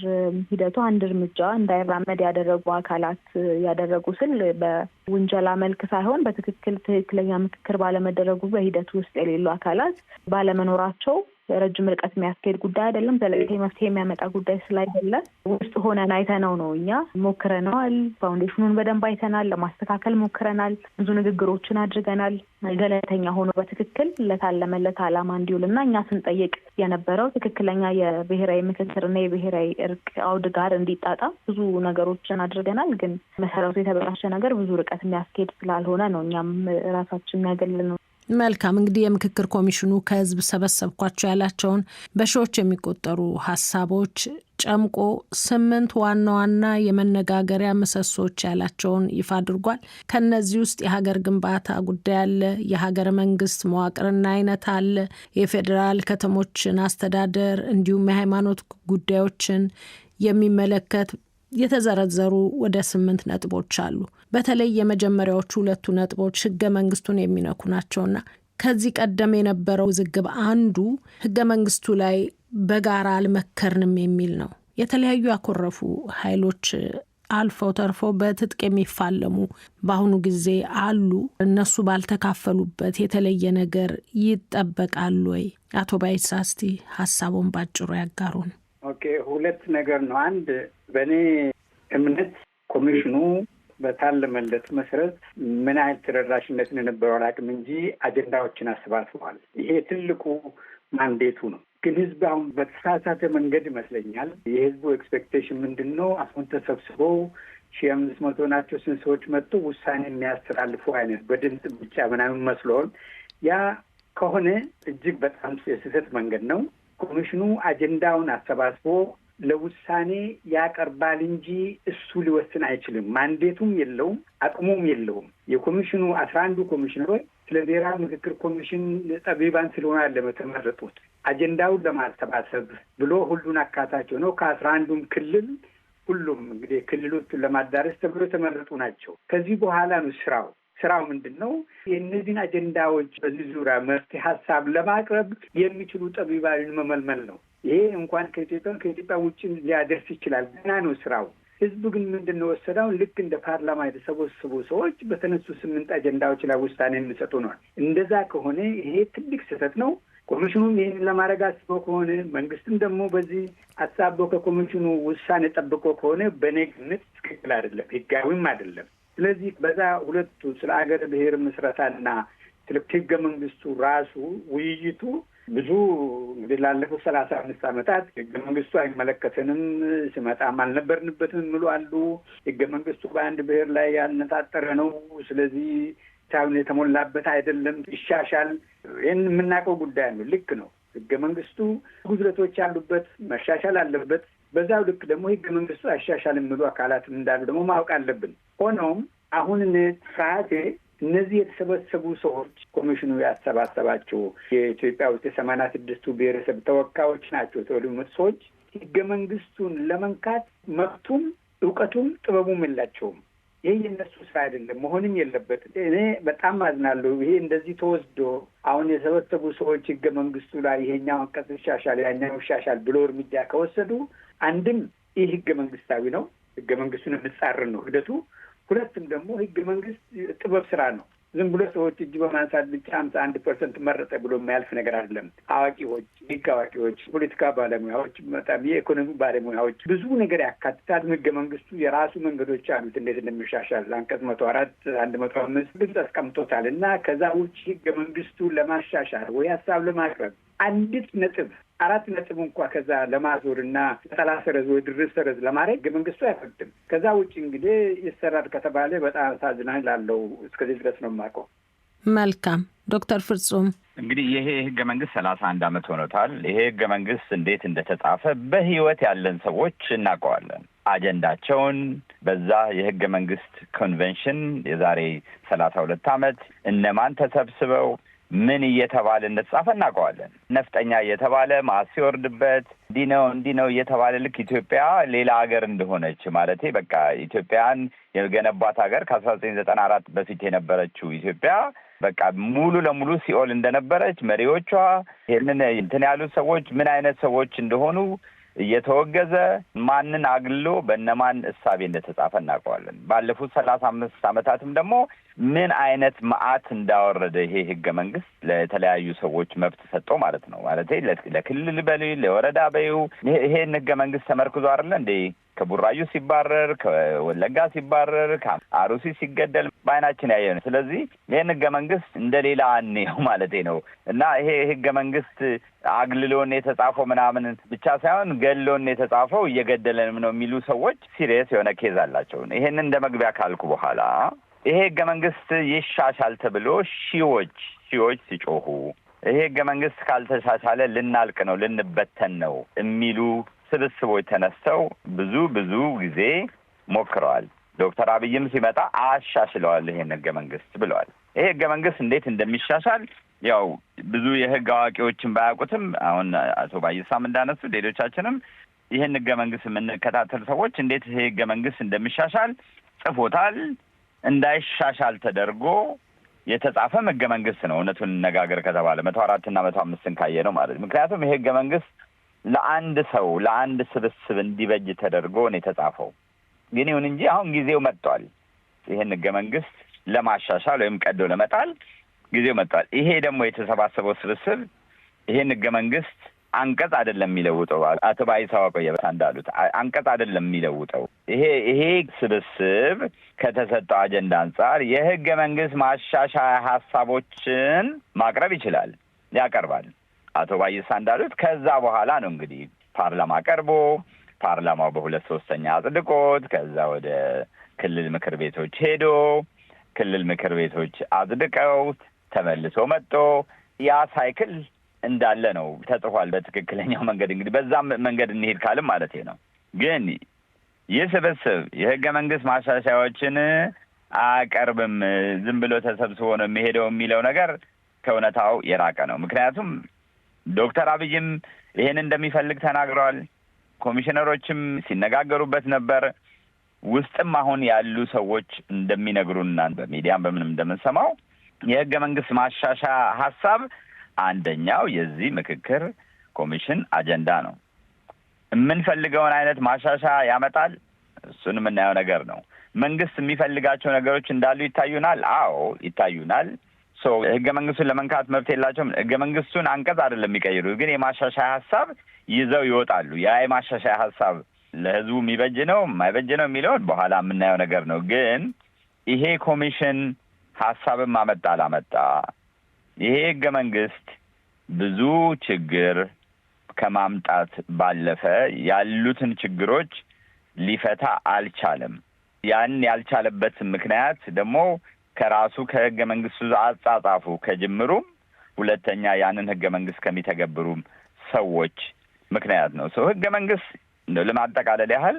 ሂደቱ አንድ እርምጃ እንዳይራመድ ያደረጉ አካላት ያደረጉ ስል በውንጀላ መልክ ሳይሆን ትክክለኛ ምክክር ባለመደረጉ በሂደቱ ውስጥ የሌሉ አካላት ባለመኖራቸው ረጅም ርቀት የሚያስኬድ ጉዳይ አይደለም። ዘለቄታዊ መፍትሄ የሚያመጣ ጉዳይ ስላይደለ ውስጥ ሆነን አይተነው ነው። እኛ ሞክረናል። ፋውንዴሽኑን በደንብ አይተናል። ለማስተካከል ሞክረናል። ብዙ ንግግሮችን አድርገናል። ገለልተኛ ሆኖ በትክክል ለታለመለት ዓላማ እንዲውልና እኛ ስንጠይቅ የነበረው ትክክለኛ የብሔራዊ ምክክርና የብሔራዊ እርቅ አውድ ጋር እንዲጣጣ ብዙ ነገሮችን አድርገናል። ግን መሰረቱ የተበላሸ ነገር ብዙ ርቀት የሚያስኬድ ስላልሆነ ነው እኛም ራሳችን ያገለል ነው። መልካም እንግዲህ የምክክር ኮሚሽኑ ከህዝብ ሰበሰብኳቸው ያላቸውን በሺዎች የሚቆጠሩ ሀሳቦች ጨምቆ 8 ዋና ዋና የመነጋገሪያ ምሰሶች ያላቸውን ይፋ አድርጓል። ከነዚህ ውስጥ የሀገር ግንባታ ጉዳይ አለ፣ የሀገረ መንግስት መዋቅርና አይነት አለ፣ የፌዴራል ከተሞችን አስተዳደር እንዲሁም የሃይማኖት ጉዳዮችን የሚመለከት የተዘረዘሩ ወደ 8 ነጥቦች አሉ። በተለይ የመጀመሪያዎቹ 2 ነጥቦች ህገ መንግስቱን የሚነኩ ናቸውና ከዚህ ቀደም የነበረው ውዝግብ አንዱ ህገ መንግስቱ ላይ በጋራ አልመከርንም የሚል ነው። የተለያዩ ያኮረፉ ኃይሎች አልፈው ተርፈው በትጥቅ የሚፋለሙ በአሁኑ ጊዜ አሉ። እነሱ ባልተካፈሉበት የተለየ ነገር ይጠበቃል ወይ? አቶ ባይሳ እስቲ ሀሳቡን ባጭሩ ያጋሩን። ኦኬ፣ 2 ነገር ነው። አንድ በእኔ እምነት ኮሚሽኑ በታለመለት መሰረት ምን አይነት ተደራሽነትን የነበረው አላውቅም እንጂ አጀንዳዎችን አሰባስበዋል። ይሄ ትልቁ ማንዴቱ ነው። ግን ህዝብ አሁን በተሳሳተ መንገድ ይመስለኛል። የህዝቡ ኤክስፔክቴሽን ምንድን ነው? አሁን ተሰብስበው 1500 ናቸው ስንት ሰዎች መጥቶ ውሳኔ የሚያስተላልፉ አይነት በድምፅ ብቻ ምናምን መስሎን፣ ያ ከሆነ እጅግ በጣም የስህተት መንገድ ነው። ኮሚሽኑ አጀንዳውን አሰባስቦ ለውሳኔ ያቀርባል እንጂ እሱ ሊወስን አይችልም። ማንዴቱም የለውም፣ አቅሙም የለውም። የኮሚሽኑ 11 ኮሚሽነሮች ስለ ብሔራዊ ምክክር ኮሚሽን ጠቢባን ስለሆነ ያለ የተመረጡት አጀንዳውን ለማሰባሰብ ብሎ ሁሉን አካታቸው ነው። ከ11ዱም ክልል ሁሉም እንግዲህ ክልሎቹን ለማዳረስ ተብሎ የተመረጡ ናቸው። ከዚህ በኋላ ነው ስራው ምንድን ነው? የእነዚህን አጀንዳዎች በዚህ ዙሪያ መፍትሄ ሀሳብ ለማቅረብ የሚችሉ ጠቢባንን መመልመል ነው። ይሄ እንኳን ከኢትዮጵያ ውጭ ሊያደርስ ይችላል። ገና ነው ስራው። ህዝቡ ግን ምንድን ነው ወሰደው? ልክ እንደ ፓርላማ የተሰበሰቡ ሰዎች በተነሱ 8 አጀንዳዎች ላይ ውሳኔ የሚሰጡ ነው። እንደዛ ከሆነ ይሄ ትልቅ ስህተት ነው። ኮሚሽኑም ይህን ለማድረግ አስበው ከሆነ መንግስትም ደግሞ በዚህ አሳበው ከኮሚሽኑ ውሳኔ ጠብቆ ከሆነ በእኔ ግምት ትክክል አይደለም፣ ህጋዊም አይደለም። ስለዚህ በዛ ሁለቱ ስለ አገረ ብሔር ምስረታና ስለ ህገ መንግስቱ ራሱ ውይይቱ ብዙ እንግዲህ ላለፉት 35 ዓመታት ህገ መንግስቱ አይመለከተንም፣ ሲመጣም አልነበርንበትም የሚሉ አሉ። ህገ መንግስቱ በአንድ ብሔር ላይ ያነጣጠረ ነው፣ ስለዚህ ሳይሆን የተሞላበት አይደለም፣ ይሻሻል። ይህን የምናውቀው ጉዳይ ነው። ልክ ነው። ህገ መንግስቱ ጉድለቶች ያሉበት መሻሻል አለበት። በዛው ልክ ደግሞ ህገ መንግስቱ አሻሻል የሚሉ አካላት እንዳሉ ደግሞ ማወቅ አለብን። ሆኖም አሁን ፍርሃቴ እነዚህ የተሰበሰቡ ሰዎች ኮሚሽኑ ያሰባሰባቸው የኢትዮጵያ ውስጥ 86ቱ ብሔረሰብ ተወካዮች ናቸው የተወለዱት ሰዎች ህገ መንግስቱን ለመንካት መብቱም እውቀቱም ጥበቡም የላቸውም። ይሄ የነሱ ስራ አይደለም፣ መሆንም የለበትም። እኔ በጣም አዝናለሁ። ይሄ እንደዚህ ተወስዶ አሁን የሰበሰቡ ሰዎች ህገ መንግስቱ ላይ ይሄኛው አንቀጽ ይሻሻል ያኛው ይሻሻል ብሎ እርምጃ ከወሰዱ አንድም ይህ ህገ መንግስታዊ ነው፣ ህገ መንግስቱን የሚጻረር ነው ሂደቱ። ሁለትም ደግሞ ህገ መንግስት ጥበብ ስራ ነው። ዝም ብሎ ሰዎች እጅ በማንሳት ብቻ 51% መረጠ ብሎ የሚያልፍ ነገር አይደለም። አዋቂዎች፣ ህግ አዋቂዎች፣ ፖለቲካ ባለሙያዎች፣ በጣም የኢኮኖሚ ባለሙያዎች ብዙ ነገር ያካትታል። ህገ መንግስቱ የራሱ መንገዶች አሉት እንዴት እንደሚሻሻል። አንቀጽ 104 105 ግልጽ አስቀምጦታል። እና ከዛ ውጭ ህገ መንግስቱ ለማሻሻል ወይ ሀሳብ ለማቅረብ አንዲት ነጥብ 4 ነጥብ እንኳ ከዛ ለማዞር እና ጠላ ሰረዝ ወይ ድርብ ሰረዝ ለማድረግ ህገ መንግስቱ አይፈቅድም። ከዛ ውጭ እንግዲህ ይሰራል ከተባለ በጣም አሳዝናኝ ላለው እስከዚህ ድረስ ነው የማውቀው። መልካም ዶክተር ፍጹም እንግዲህ ይሄ ህገ መንግስት 31 ዓመት ሆኖታል። ይሄ ህገ መንግስት እንዴት እንደተጻፈ በህይወት ያለን ሰዎች እናውቀዋለን። አጀንዳቸውን በዛ የህገ መንግስት ኮንቬንሽን የዛሬ 32 ዓመት እነማን ተሰብስበው ምን እየተባለ እንደተጻፈ እናውቀዋለን። ነፍጠኛ እየተባለ ማስ ሲወርድበት እንዲህ ነው እየተባለ ልክ ኢትዮጵያ ሌላ ሀገር እንደሆነች ማለቴ በቃ ኢትዮጵያን የገነባት ሀገር ከ1994 በፊት የነበረችው ኢትዮጵያ በቃ ሙሉ ለሙሉ ሲኦል እንደነበረች መሪዎቿ ይሄንን እንትን ያሉት ሰዎች ምን አይነት ሰዎች እንደሆኑ እየተወገዘ ማንን አግልሎ በእነማን እሳቤ እንደተጻፈ እናውቀዋለን። ባለፉት 35 ዓመታትም ደግሞ ምን አይነት መዓት እንዳወረደ ይሄ ህገ መንግስት ለተለያዩ ሰዎች መብት ሰጠው ማለት ነው። ማለት ለክልል በሉ ለወረዳ በዩ ይሄን ህገ መንግስት ተመርክዞ አይደለ እንዴ ከቡራዩ ሲባረር፣ ከወለጋ ሲባረር፣ ከአሩሲ ሲገደል በአይናችን ያየን። ስለዚህ ይሄን ህገ መንግስት እንደሌላ አንየው ማለቴ ነው። እና ይሄ ህገ መንግስት አግልሎን የተጻፈው ምናምን ብቻ ሳይሆን ገሎን የተጻፈው እየገደለንም ነው የሚሉ ሰዎች ሲሪየስ የሆነ ኬዝ አላቸው። ይሄን እንደ መግቢያ ካልኩ በኋላ ይሄ ህገ መንግስት ይሻሻል ተብሎ ሺዎች ሲጮሁ ይሄ ህገ መንግስት ካልተሻሻለ ልናልቅ ነው ልንበተን ነው የሚሉ ስብስቦች ተነስተው ብዙ ጊዜ ሞክረዋል። ዶክተር አብይም ሲመጣ አሻሽለዋል ይሄን ህገ መንግስት ብለዋል። ይሄ ህገ መንግስት እንዴት እንደሚሻሻል ያው ብዙ የህግ አዋቂዎችን ባያውቁትም አሁን አቶ ባይሳም እንዳነሱ ሌሎቻችንም ይህን ህገ መንግስት የምንከታተል ሰዎች እንዴት ይሄ ህገ መንግስት እንደሚሻሻል ጽፎታል። እንዳይሻሻል ተደርጎ የተጻፈም ህገ መንግስት ነው። እውነቱን እንነጋገር ከተባለ 104 እና 105 ካየ ነው ማለት። ምክንያቱም ይሄ ህገ መንግስት ለአንድ ሰው ለአንድ ስብስብ እንዲበጅ ተደርጎ ነው የተጻፈው። ግን ይሁን እንጂ አሁን ጊዜው መጥቷል። ይሄን ህገ መንግስት ለማሻሻል ወይም ቀዶ ለመጣል ጊዜው መጥቷል። ይሄ ደግሞ የተሰባሰበው ስብስብ ይሄን ህገ መንግስት አንቀጽ አይደለም የሚለውጠው። አቶ ባይሳው ቆየበ እንዳሉት አንቀጽ አይደለም የሚለውጠው። ይሄ ስብስብ ከተሰጠው አጀንዳ አንጻር የህገ መንግስት ማሻሻያ ሀሳቦችን ማቅረብ ይችላል፣ ያቀርባል። አቶ ባይሳ እንዳሉት ከዛ በኋላ ነው እንግዲህ ፓርላማ ቀርቦ ፓርላማው በ2/3 አጽድቆት ከዛ ወደ ክልል ምክር ቤቶች ሄዶ ክልል ምክር ቤቶች አጽድቀው ተመልሶ መጥቶ ያ ሳይክል እንዳለ ነው ተጽፏል። በትክክለኛው መንገድ እንግዲህ በዛም መንገድ እንሄድ ካልም ማለት ነው። ግን ይህ ስብስብ የህገ መንግስት ማሻሻያዎችን አያቀርብም፣ ዝም ብሎ ተሰብስቦ ነው የሚሄደው የሚለው ነገር ከእውነታው የራቀ ነው። ምክንያቱም ዶክተር አብይም ይሄን እንደሚፈልግ ተናግረዋል። ኮሚሽነሮችም ሲነጋገሩበት ነበር። ውስጥም አሁን ያሉ ሰዎች እንደሚነግሩና በሚዲያም በምንም እንደምንሰማው የህገ መንግስት ማሻሻያ ሀሳብ አንደኛው የዚህ ምክክር ኮሚሽን አጀንዳ ነው። የምንፈልገውን አይነት ማሻሻያ ያመጣል፣ እሱን የምናየው ነገር ነው። መንግስት የሚፈልጋቸው ነገሮች እንዳሉ ይታዩናል። አዎ ይታዩናል። ህገ መንግስቱን ለመንካት መብት የላቸውም። ህገ መንግስቱን አንቀጽ አይደለም የሚቀይሩ፣ ግን የማሻሻያ ሀሳብ ይዘው ይወጣሉ። ያ የማሻሻያ ሀሳብ ለህዝቡ የሚበጅ ነው የማይበጅ ነው የሚለውን በኋላ የምናየው ነገር ነው። ግን ይሄ ኮሚሽን ሀሳብን ማመጣ አላመጣ ይሄ ህገ መንግስት ብዙ ችግር ከማምጣት ባለፈ ያሉትን ችግሮች ሊፈታ አልቻለም። ያን ያልቻለበት ምክንያት ደግሞ ከራሱ ከህገ መንግስቱ አጻጻፉ ከጅምሩም፣ ሁለተኛ ያንን ህገ መንግስት ከሚተገብሩም ሰዎች ምክንያት ነው። ህገ መንግስት እንደው ለማጠቃለል ያህል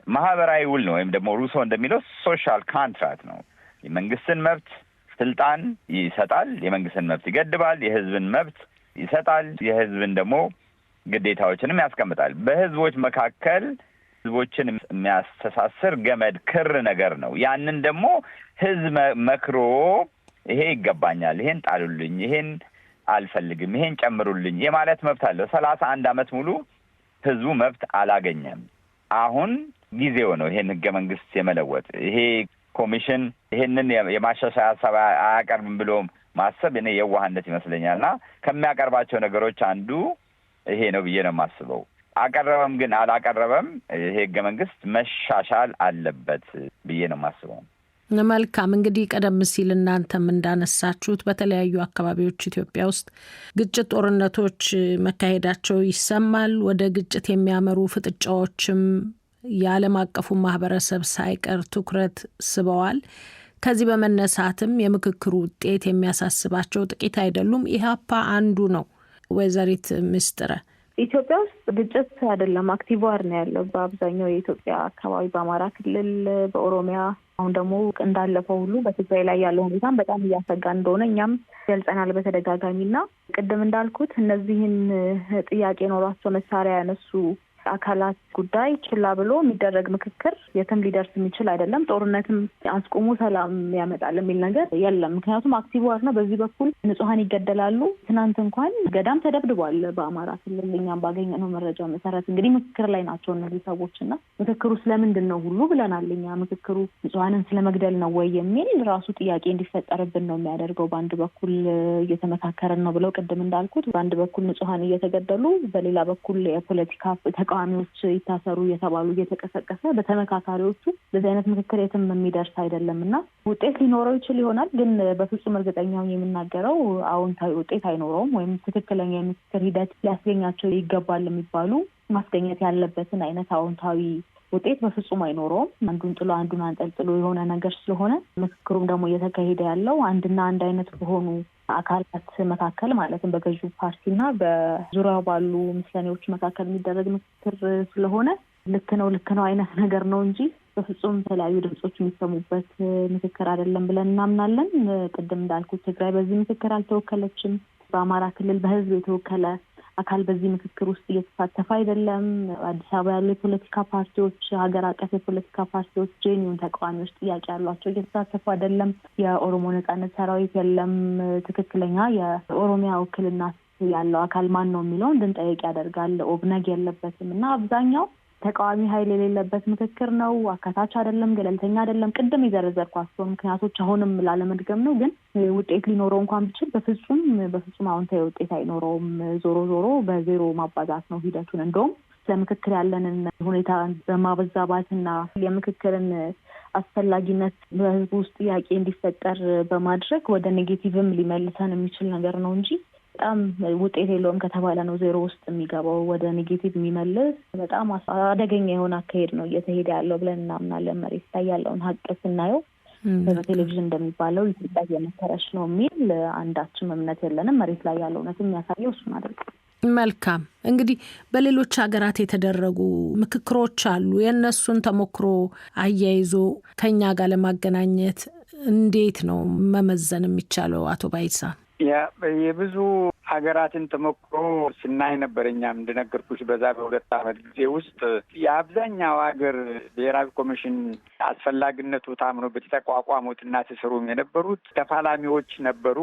ማህበራዊ ውል ነው፣ ወይም ደግሞ ሩሶ እንደሚለው ሶሻል ካንትራክት ነው። የመንግስትን መብት ስልጣን ይሰጣል፣ የመንግስትን መብት ይገድባል፣ የህዝብን መብት ይሰጣል፣ የህዝብን ደግሞ ግዴታዎችንም ያስቀምጣል። በህዝቦች መካከል ህዝቦችን የሚያስተሳስር ገመድ ክር ነገር ነው። ያንን ደግሞ ህዝብ መክሮ ይሄ ይገባኛል፣ ይሄን ጣሉልኝ፣ ይሄን አልፈልግም፣ ይሄን ጨምሩልኝ የማለት መብት አለው። 31 ዓመት ሙሉ ህዝቡ መብት አላገኘም። አሁን ጊዜው ነው ይሄን ህገ መንግስት የመለወጥ። ይሄ ኮሚሽን ይሄንን የማሻሻያ ሀሳብ አያቀርብም ብሎ ማሰብ እኔ የዋህነት ይመስለኛልና ከሚያቀርባቸው ነገሮች አንዱ ይሄ ነው ብዬ ነው የማስበው። አቀረበም ግን አላቀረበም ይሄ ህገ መንግስት መሻሻል አለበት ብዬ ነው የማስበው። መልካም። እንግዲህ ቀደም ሲል እናንተም እንዳነሳችሁት በተለያዩ አካባቢዎች ኢትዮጵያ ውስጥ ግጭት፣ ጦርነቶች መካሄዳቸው ይሰማል። ወደ ግጭት የሚያመሩ ፍጥጫዎችም የዓለም አቀፉ ማህበረሰብ ሳይቀር ትኩረት ስበዋል። ከዚህ በመነሳትም የምክክሩ ውጤት የሚያሳስባቸው ጥቂት አይደሉም። ኢህአፓ አንዱ ነው። ወይዘሪት ምስጥረ፣ ኢትዮጵያ ውስጥ ግጭት አይደለም አክቲቭ ዋር ነው ያለው በአብዛኛው የኢትዮጵያ አካባቢ፣ በአማራ ክልል፣ በኦሮሚያ፣ አሁን ደግሞ እንዳለፈው ሁሉ በትግራይ ላይ ያለው ሁኔታም በጣም እያሰጋ እንደሆነ እኛም ገልጸናል በተደጋጋሚና ቅድም እንዳልኩት እነዚህን ጥያቄ ኖሯቸው መሳሪያ ያነሱ አካላት ጉዳይ ችላ ብሎ የሚደረግ ምክክር የትም ሊደርስ የሚችል አይደለም። ጦርነትም አስቆሙ ሰላም ያመጣል የሚል ነገር የለም። ምክንያቱም አክቲቭ ዋር ነው። በዚህ በኩል ንጹሐን ይገደላሉ። ትናንት እንኳን ገዳም ተደብድቧል በአማራ ክልል። እኛም ባገኘነው መረጃ መሰረት እንግዲህ ምክክር ላይ ናቸው እነዚህ ሰዎችና ምክክሩ ስለምንድን ነው ሁሉ ብለናል። እኛ ምክክሩ ንጹሐንን ስለመግደል ነው ወይ የሚል ራሱ ጥያቄ እንዲፈጠርብን ነው የሚያደርገው። በአንድ በኩል እየተመካከረን ነው ብለው ቅድም እንዳልኩት በአንድ በኩል ንጹሐን እየተገደሉ፣ በሌላ በኩል የፖለቲካ ተቃዋሚዎች ይታሰሩ እየተባሉ እየተቀሰቀሰ በተመካካሪዎቹ በዚህ አይነት ምክክር የትም የሚደርስ አይደለምና ውጤት ሊኖረው ይችል ይሆናል። ግን በፍጹም እርግጠኛ የምናገረው አዎንታዊ ውጤት አይኖረውም፣ ወይም ትክክለኛ የምክክር ሂደት ሊያስገኛቸው ይገባል የሚባሉ ማስገኘት ያለበትን አይነት አዎንታዊ ውጤት በፍጹም አይኖረውም። አንዱን ጥሎ አንዱን አንጠልጥሎ የሆነ ነገር ስለሆነ ምክክሩም ደግሞ እየተካሄደ ያለው አንድና አንድ አይነት በሆኑ አካላት መካከል ማለትም በገዢው ፓርቲና በዙሪያው ባሉ ምስለኔዎች መካከል የሚደረግ ምክክር ስለሆነ ልክ ነው አይነት ነገር ነው እንጂ በፍጹም የተለያዩ ድምጾች የሚሰሙበት ምክክር አይደለም ብለን እናምናለን። ቅድም እንዳልኩት ትግራይ በዚህ ምክክር አልተወከለችም። በአማራ ክልል በህዝብ የተወከለ አካል በዚህ ምክክር ውስጥ እየተሳተፈ አይደለም። አዲስ አበባ ያሉ የፖለቲካ ፓርቲዎች፣ ሀገር አቀፍ የፖለቲካ ፓርቲዎች፣ ጄኒውን ተቃዋሚዎች ጥያቄ ያሏቸው እየተሳተፉ አይደለም። የኦሮሞ ነጻነት ሰራዊት የለም። ትክክለኛ የኦሮሚያ ውክልና ያለው አካል ማን ነው የሚለውን እንድንጠይቅ ያደርጋል። ኦብነግ የለበትም እና አብዛኛው ተቃዋሚ ኃይል የሌለበት ምክክር ነው። አካታች አይደለም፣ ገለልተኛ አይደለም። ቅድም የዘረዘርኳቸው ምክንያቶች አሁንም ላለመድገም ነው። ግን ውጤት ሊኖረው እንኳን ቢችል በፍጹም አዎንታዊ ውጤት አይኖረውም። ዞሮ በዜሮ ማባዛት ነው ሂደቱን። እንደውም ለምክክር ያለንን ሁኔታ በማበዛባትና የምክክርን አስፈላጊነት በህዝቡ ውስጥ ጥያቄ እንዲፈጠር በማድረግ ወደ ኔጌቲቭም ሊመልሰን የሚችል ነገር ነው እንጂ በጣም ውጤት የለውም ከተባለ ነው ዜሮ ውስጥ የሚገባው። ወደ ኔጌቲቭ የሚመልስ በጣም አደገኛ የሆነ አካሄድ ነው እየተሄደ ያለው ብለን እናምናለን። መሬት ላይ ያለውን ሀቅ ስናየው በቴሌቪዥን እንደሚባለው ኢትዮጵያ እየመከረች ነው የሚል አንዳችም እምነት የለንም። መሬት ላይ ያለው እውነት የሚያሳየው እሱን አድርግ። መልካም እንግዲህ በሌሎች ሀገራት የተደረጉ ምክክሮች አሉ። የእነሱን ተሞክሮ አያይዞ ከኛ ጋር ለማገናኘት እንዴት ነው መመዘን የሚቻለው? አቶ ባይሳ የብዙ ሀገራትን ተሞክሮ ስናይ ነበር። እኛም እንደነገርኩሽ በዛ በ2 ዓመት ጊዜ ውስጥ የአብዛኛው ሀገር ብሔራዊ ኮሚሽን አስፈላጊነቱ ታምኖበት የተቋቋሙትና ሲሰሩም የነበሩት ተፋላሚዎች ነበሩ።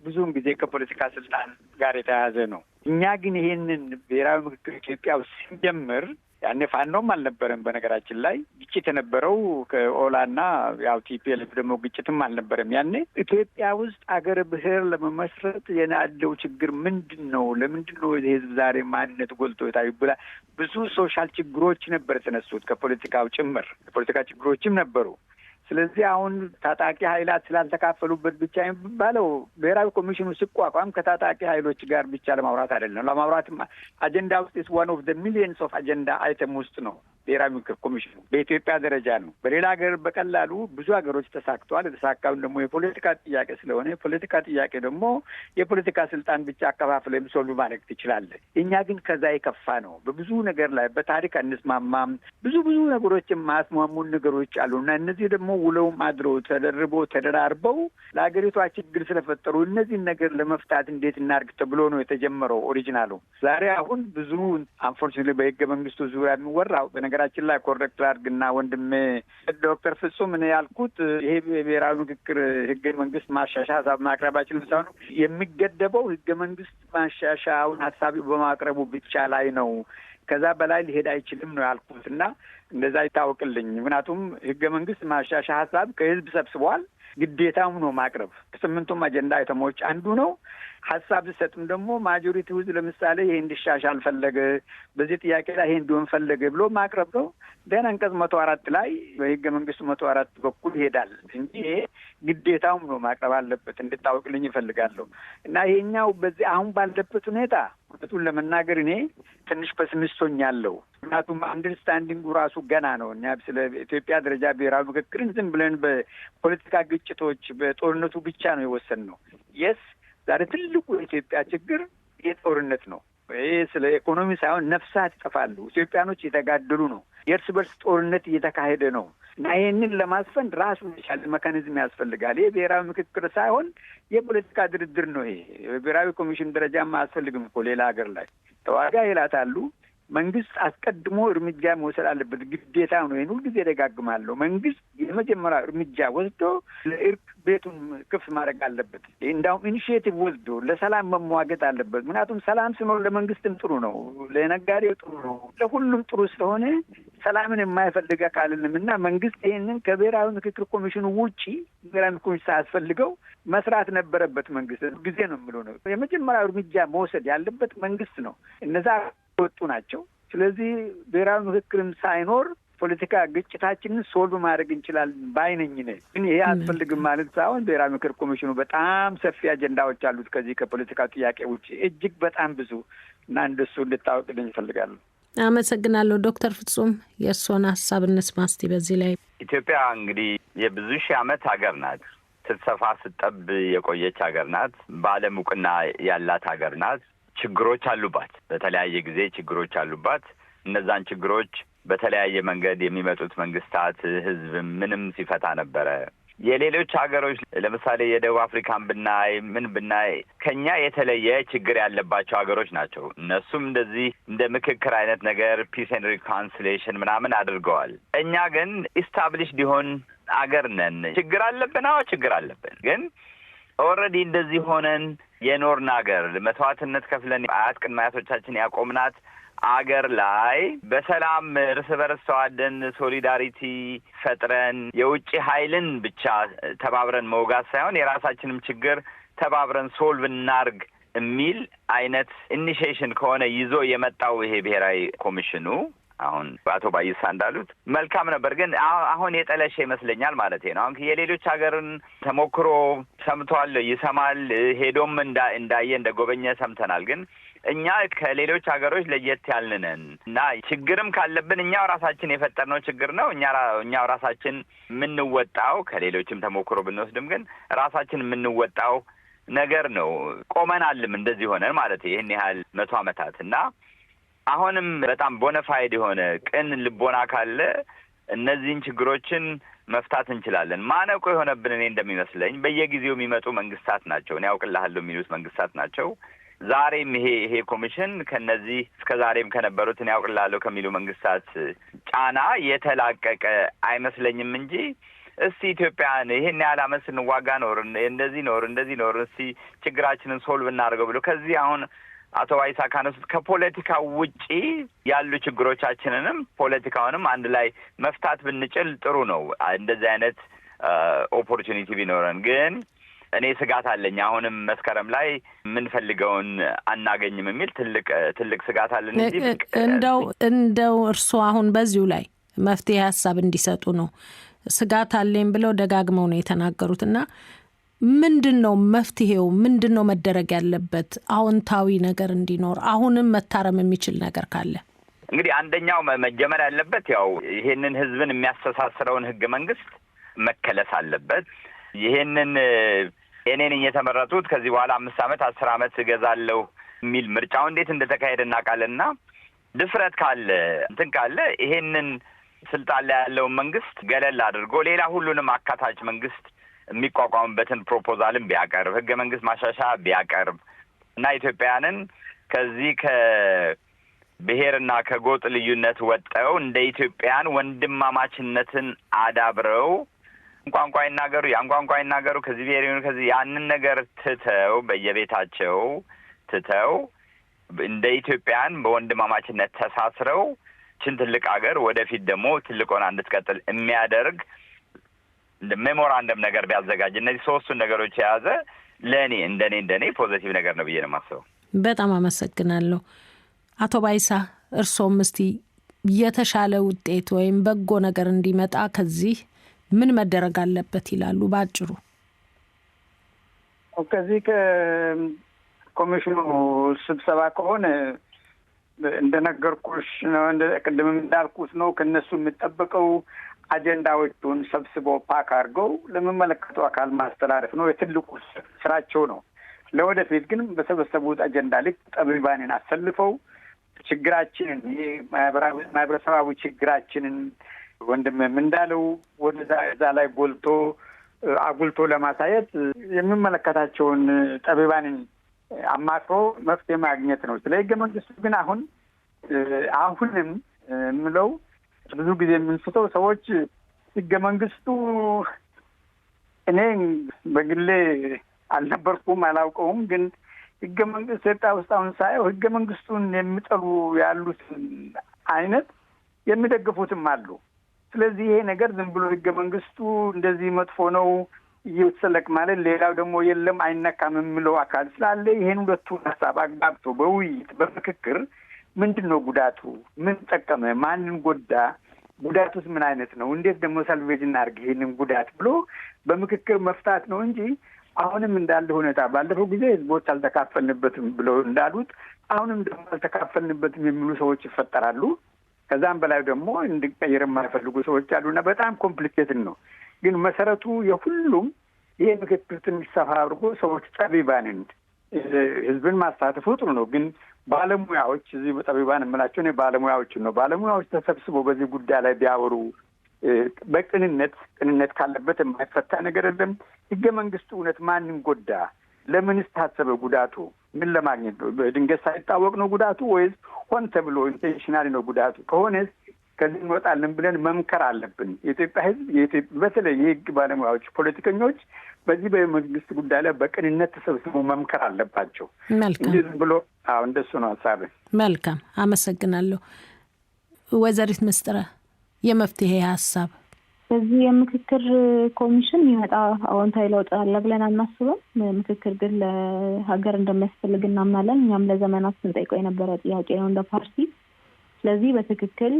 ብዙውን ጊዜ ከፖለቲካ ስልጣን ጋር የተያያዘ ነው። እኛ ግን ይሄንን ብሔራዊ ምክክር ኢትዮጵያ ውስጥ ስንጀምር ያኔ ፋኖም አልነበረም። በነገራችን ላይ ግጭት የነበረው ከኦላና ያው ቲፒኤልኤፍ ደግሞ ግጭትም አልነበረም። ያኔ ኢትዮጵያ ውስጥ አገር ብሔር ለመመስረት ያለው ችግር ምንድን ነው? ለምንድን ነው የህዝብ ዛሬ ማንነት ጎልቶ የታዩ ብላ ብዙ ሶሻል ችግሮች ነበር የተነሱት ከፖለቲካው ጭምር። የፖለቲካ ችግሮችም ነበሩ። ስለዚህ አሁን ታጣቂ ኃይላት ስላልተካፈሉበት ብቻ የሚባለው ብሔራዊ ኮሚሽኑ ሲቋቋም ከታጣቂ ኃይሎች ጋር ብቻ ለማውራት አይደለም። ለማውራትም አጀንዳ ውስጥ is one of the millions of አጀንዳ አይተም ውስጥ ነው ብሔራዊ ምክክር ኮሚሽኑ በኢትዮጵያ ደረጃ ነው። በሌላ ሀገር በቀላሉ ብዙ ሀገሮች ተሳክተዋል። የተሳካውን ደግሞ የፖለቲካ ጥያቄ ስለሆነ የፖለቲካ ጥያቄ ደግሞ የፖለቲካ ስልጣን ብቻ አከፋፍለ ሶልቭ ማድረግ ትችላለህ። እኛ ግን ከዛ የከፋ ነው። በብዙ ነገር ላይ በታሪክ አንስማማም። ብዙ ነገሮች የማያስማሙን ነገሮች አሉ እና እነዚህ ደግሞ ውለውም አድረው ተደራርበው ለሀገሪቷ ችግር ስለፈጠሩ እነዚህን ነገር ለመፍታት እንዴት እናድርግ ተብሎ ነው የተጀመረው ኦሪጂናሉ። ዛሬ አሁን ብዙ አንፎርቹኔትሊ በህገ መንግስቱ ዙሪያ የሚወራው በነገራችን ላይ ኮሬክት አድርግና ወንድሜ ዶክተር ፍጹም እኔ ያልኩት ይሄ ብሔራዊ ምክክር ህገ መንግስት ማሻሻያ ሀሳብ ማቅረባችን ሳይሆን የሚገደበው ህገ መንግስት ማሻሻያውን ሀሳብ በማቅረቡ ብቻ ላይ ነው። ከዛ በላይ ሊሄድ አይችልም ነው ያልኩት እና እንደዛ ይታወቅልኝ። ምክንያቱም ህገ መንግስት ማሻሻያ ሀሳብ ከህዝብ ሰብስቧል። ግዴታም ነው ማቅረብ። ከ8ቱም አጀንዳ አይተሞች አንዱ ነው። ሀሳብ ሲሰጥም ደግሞ ማጆሪቲ ህዝብ ለምሳሌ ይሄ እንዲሻሻል ፈለገ፣ በዚህ ጥያቄ ላይ ይሄ እንዲሆን ፈለገ ብሎ ማቅረብ ነው። ደህና አንቀጽ 104 ላይ በህገ መንግስቱ 104 በኩል ይሄዳል እንጂ ይሄ ግዴታውም ነው ማቅረብ አለበት። እንድታወቅልኝ ይፈልጋለሁ እና ይሄኛው በዚህ አሁን ባለበት ሁኔታ እውነቱን ለመናገር እኔ ትንሽ ፐሲሚስቶኛለሁ። ምክንያቱም አንደርስታንዲንጉ ራሱ ገና ነው። እኛ ስለ ኢትዮጵያ ደረጃ ብሔራዊ ምክክርን ዝም ብለን በፖለቲካ ግጭቶች በጦርነቱ ብቻ ነው የወሰንነው። የስ ዛሬ ትልቁ የኢትዮጵያ ችግር የጦርነት ነው። ይሄ ስለ ኢኮኖሚ ሳይሆን ነፍሳት ይጠፋሉ። ኢትዮጵያኖች የተጋደሉ ነው። የእርስ በርስ ጦርነት እየተካሄደ ነው እና ይሄንን ለማስፈን ራሱ የቻለ መካኒዝም ያስፈልጋል። ይሄ ብሔራዊ ምክክር ሳይሆን የፖለቲካ ድርድር ነው። ይሄ ብሔራዊ ኮሚሽን ደረጃም አያስፈልግም እኮ ሌላ ሀገር ላይ ተዋጋ ይላታሉ። መንግስት አስቀድሞ እርምጃ መውሰድ አለበት፣ ግዴታ ነው። ይህን ሁልጊዜ ደጋግማለሁ። መንግስት የመጀመሪያ እርምጃ ወስዶ ለእርቅ ቤቱን ክፍት ማድረግ አለበት። እንዳውም ኢኒሺዬቲቭ ወስዶ ለሰላም መሟገት አለበት። ምክንያቱም ሰላም ሲኖር ለመንግስትም ጥሩ ነው፣ ለነጋዴው ጥሩ ነው፣ ለሁሉም ጥሩ ስለሆነ ሰላምን የማይፈልግ አካልንም እና መንግስት ይህንን ከብሔራዊ ምክክር ኮሚሽኑ ውጪ ብሔራዊ ኮሚሽን ሳያስፈልገው መስራት ነበረበት። መንግስት ጊዜ ነው የምለው ነው የመጀመሪያ እርምጃ መውሰድ ያለበት መንግስት ነው። እነዛ ወጡ ናቸው። ስለዚህ ብሔራዊ ምክክርም ሳይኖር ፖለቲካ ግጭታችንን ሶልቭ ማድረግ እንችላለን ባይነኝ ነኝ። ግን ይሄ አስፈልግም ማለት ሳይሆን ብሔራዊ ምክክር ኮሚሽኑ በጣም ሰፊ አጀንዳዎች አሉት ከዚህ ከፖለቲካ ጥያቄ ውጭ እጅግ በጣም ብዙ እና እንደሱ እንድታወቅልኝ እፈልጋለሁ። አመሰግናለሁ። ዶክተር ፍጹም የእርስዎን ሀሳብ እንስማ እስቲ በዚህ ላይ። ኢትዮጵያ እንግዲህ የብዙ ሺህ ዓመት ሀገር ናት። ስትሰፋ ስትጠብ የቆየች ሀገር ናት። በዓለም እውቅና ያላት ሀገር ናት። ችግሮች አሉባት። በተለያየ ጊዜ ችግሮች አሉባት። እነዛን ችግሮች በተለያየ መንገድ የሚመጡት መንግስታት፣ ህዝብ ምንም ሲፈታ ነበረ። የሌሎች ሀገሮች ለምሳሌ የደቡብ አፍሪካን ብናይ ምን ብናይ ከኛ የተለየ ችግር ያለባቸው ሀገሮች ናቸው። እነሱም እንደዚህ እንደ ምክክር አይነት ነገር ፒስ ኤንድ ሪኮንሲሊዬሽን ምናምን አድርገዋል። እኛ ግን ኢስታብሊሽ ሊሆን አገር ነን። ችግር አለብን። አዎ ችግር አለብን። ግን ኦልሬዲ እንደዚህ ሆነን የኖርን አገር መስዋዕትነት ከፍለን አያት ቅድመ አያቶቻችን ያቆምናት አገር ላይ በሰላም እርስ በርስ ተዋደን ሶሊዳሪቲ ፈጥረን የውጭ ኃይልን ብቻ ተባብረን መውጋት ሳይሆን የራሳችንም ችግር ተባብረን ሶልቭ እናርግ የሚል አይነት ኢኒሺዬሽን ከሆነ ይዞ የመጣው ይሄ ብሔራዊ ኮሚሽኑ አሁን አቶ ባይሳ እንዳሉት መልካም ነበር። ግን አሁን የጠለሸ ይመስለኛል ማለት ነው። አሁን የሌሎች ሀገርን ተሞክሮ ሰምቷል፣ ይሰማል፣ ሄዶም እንዳየ እንደጎበኘ ሰምተናል። ግን እኛ ከሌሎች ሀገሮች ለየት ያልነን እና ችግርም ካለብን እኛው ራሳችን የፈጠርነው ችግር ነው። እኛው ራሳችን የምንወጣው ከሌሎችም ተሞክሮ ብንወስድም ግን ራሳችን የምንወጣው ነገር ነው። ቆመናልም እንደዚህ ሆነን ማለት ይህን ያህል 100 ዓመታት እና አሁንም በጣም ቦነፋይድ የሆነ ቅን ልቦና ካለ እነዚህን ችግሮችን መፍታት እንችላለን። ማነቆ የሆነብን እኔ እንደሚመስለኝ በየጊዜው የሚመጡ መንግስታት ናቸው። እኔ ያውቅልሃለሁ የሚሉት መንግስታት ናቸው። ዛሬም ይሄ ኮሚሽን ከነዚህ እስከ ዛሬም ከነበሩት እኔ ያውቅልሃለሁ ከሚሉ መንግስታት ጫና የተላቀቀ አይመስለኝም እንጂ እስቲ ኢትዮጵያን ይሄን ያህል ዓመት ስንዋጋ ኖር እንደዚህ ኖር እስቲ ችግራችንን ሶልቭ እናድርገው ብሎ ከዚህ አሁን አቶ ባይሳ ካነሱት ከፖለቲካ ውጪ ያሉ ችግሮቻችንንም ፖለቲካውንም አንድ ላይ መፍታት ብንችል ጥሩ ነው። እንደዚህ አይነት ኦፖርቹኒቲ ቢኖረን ግን እኔ ስጋት አለኝ። አሁንም መስከረም ላይ የምንፈልገውን አናገኝም የሚል ትልቅ ስጋት አለን እንጂ እንደው እርስዎ አሁን በዚሁ ላይ መፍትሄ ሀሳብ እንዲሰጡ ነው ስጋት አለኝ ብለው ደጋግመው ነው የተናገሩት እና ምንድን ነው መፍትሄው? ምንድን ነው መደረግ ያለበት አዎንታዊ ነገር እንዲኖር አሁንም መታረም የሚችል ነገር ካለ? እንግዲህ አንደኛው መጀመር ያለበት ያው ይሄንን ህዝብን የሚያስተሳስረውን ህገ መንግስት መከለስ አለበት። ይሄንን እኔን የተመረጡት ከዚህ በኋላ 5 ዓመት 10 ዓመት እገዛለሁ የሚል ምርጫው እንዴት እንደተካሄደ እናውቃለንና ድፍረት ካለ ይሄንን ስልጣን ላይ ያለውን መንግስት ገለል አድርጎ ሌላ ሁሉንም አካታች መንግስት የሚቋቋምበትን ፕሮፖዛልን ቢያቀርብ ህገ መንግስት ማሻሻያ ቢያቀርብ እና ኢትዮጵያውያንን ከዚህ ከብሔርና ከጎጥ ልዩነት ወጥተው እንደ ኢትዮጵያን ወንድማማችነትን አዳብረው ቋንቋ ይናገሩ፣ ያን ቋንቋ ይናገሩ፣ ከዚህ ብሔር ይሁን ከዚህ ያንን ነገር ትተው በየቤታቸው ትተው እንደ ኢትዮጵያን በወንድማማችነት ተሳስረው ችን ትልቅ ሀገር ወደፊት ደግሞ ትልቅ ሆና እንድትቀጥል የሚያደርግ ሜሞራንደም ነገር ቢያዘጋጅ እነዚህ ሶስቱን ነገሮች የያዘ ለእኔ እንደኔ ፖዚቲቭ ነገር ነው ብዬ ነው የማስበው። በጣም አመሰግናለሁ። አቶ ባይሳ እርስዎም እስቲ የተሻለ ውጤት ወይም በጎ ነገር እንዲመጣ ከዚህ ምን መደረግ አለበት ይላሉ ባጭሩ? ከዚህ ከኮሚሽኑ ስብሰባ ከሆነ እንደነገርኩሽ ነው፣ ቅድም እንዳልኩት ነው። ከነሱ የሚጠበቀው አጀንዳዎቹን ሰብስቦ ፓክ አድርገው ለሚመለከቱ አካል ማስተላለፍ ነው። የትልቁ ስራቸው ነው። ለወደፊት ግን በሰበሰቡት አጀንዳ ልክ ጠቢባንን አሰልፈው ችግራችንን ማህበረሰባዊ ችግራችንን ወንድምም እንዳለው እዛ ላይ አጉልቶ ለማሳየት የሚመለከታቸውን ጠቢባንን አማክሮ መፍትሄ ማግኘት ነው። ስለ ህገ መንግስቱ ግን አሁንም የምለው ብዙ ጊዜ የምንስተው ሰዎች ህገ መንግስቱ እኔ በግሌ አልነበርኩም አላውቀውም፣ ግን ህገ መንግስት ኢትዮጵያ ውስጥ አሁን ሳየው ህገ መንግስቱን የሚጠሉ ያሉት አይነት የሚደግፉትም አሉ። ስለዚህ ይሄ ነገር ዝም ብሎ ህገ መንግስቱ እንደዚህ መጥፎ ነው እየወሰለቅ ማለት ሌላው ደግሞ የለም አይነካም የሚለው አካል ስላለ ይሄን ሁለቱን ሀሳብ አግባብቶ በውይይት በምክክር ምንድን ነው ጉዳቱ፣ ምን ጠቀመ፣ ማንን ጎዳ፣ ጉዳቱስ ምን አይነት ነው፣ እንዴት ደግሞ ሰልቬጅ እናድርግ ይሄንን ጉዳት ብሎ በምክክር መፍታት ነው እንጂ አሁንም እንዳለ ሁኔታ ባለፈው ጊዜ ህዝቦች አልተካፈልንበትም ብለው እንዳሉት አሁንም ደግሞ አልተካፈልንበትም የሚሉ ሰዎች ይፈጠራሉ። ከዛም በላይ ደግሞ እንድንቀይር የማይፈልጉ ሰዎች አሉና በጣም ኮምፕሊኬትድ ነው። ግን መሰረቱ የሁሉም ይሄ ምክክር ትንሽ ሰፋ አድርጎ ሰዎች ጠቢባንን ህዝብን ማሳተፉ ጥሩ ነው። ግን ባለሙያዎች እዚህ ጠቢባን የምላቸው እኔ ባለሙያዎችን ነው። ባለሙያዎች ተሰብስበው በዚህ ጉዳይ ላይ ቢያወሩ ቅንነት ካለበት የማይፈታ ነገር የለም። ህገ መንግስቱ እውነት ማንን ጎዳ? ለምንስ ታሰበ? ጉዳቱ ምን ለማግኘት ነው? በድንገት ሳይታወቅ ነው ጉዳቱ ወይስ ሆን ተብሎ ኢንቴንሽናሊ ነው ጉዳቱ? ከሆነስ ከዚህ እንወጣለን ብለን መምከር አለብን። የኢትዮጵያ ህዝብ፣ በተለይ የህግ ባለሙያዎች፣ ፖለቲከኞች በዚህ በመንግስት ጉዳይ ላይ በቅንነት ተሰብስበው መምከር አለባቸው። መልካም ብሎ እንደሱ ነው ሀሳብ። መልካም አመሰግናለሁ። ወይዘሪት ምስጥረ የመፍትሄ ሀሳብ በዚህ የምክክር ኮሚሽን የሚመጣ አዎንታዊ ለውጥ አለ ብለን አናስብም። ምክክር ግን ለሀገር እንደሚያስፈልግ እናምናለን። እኛም ለዘመናት ስንጠይቀው የነበረ ጥያቄ ነው እንደ ፓርቲ። ስለዚህ በትክክል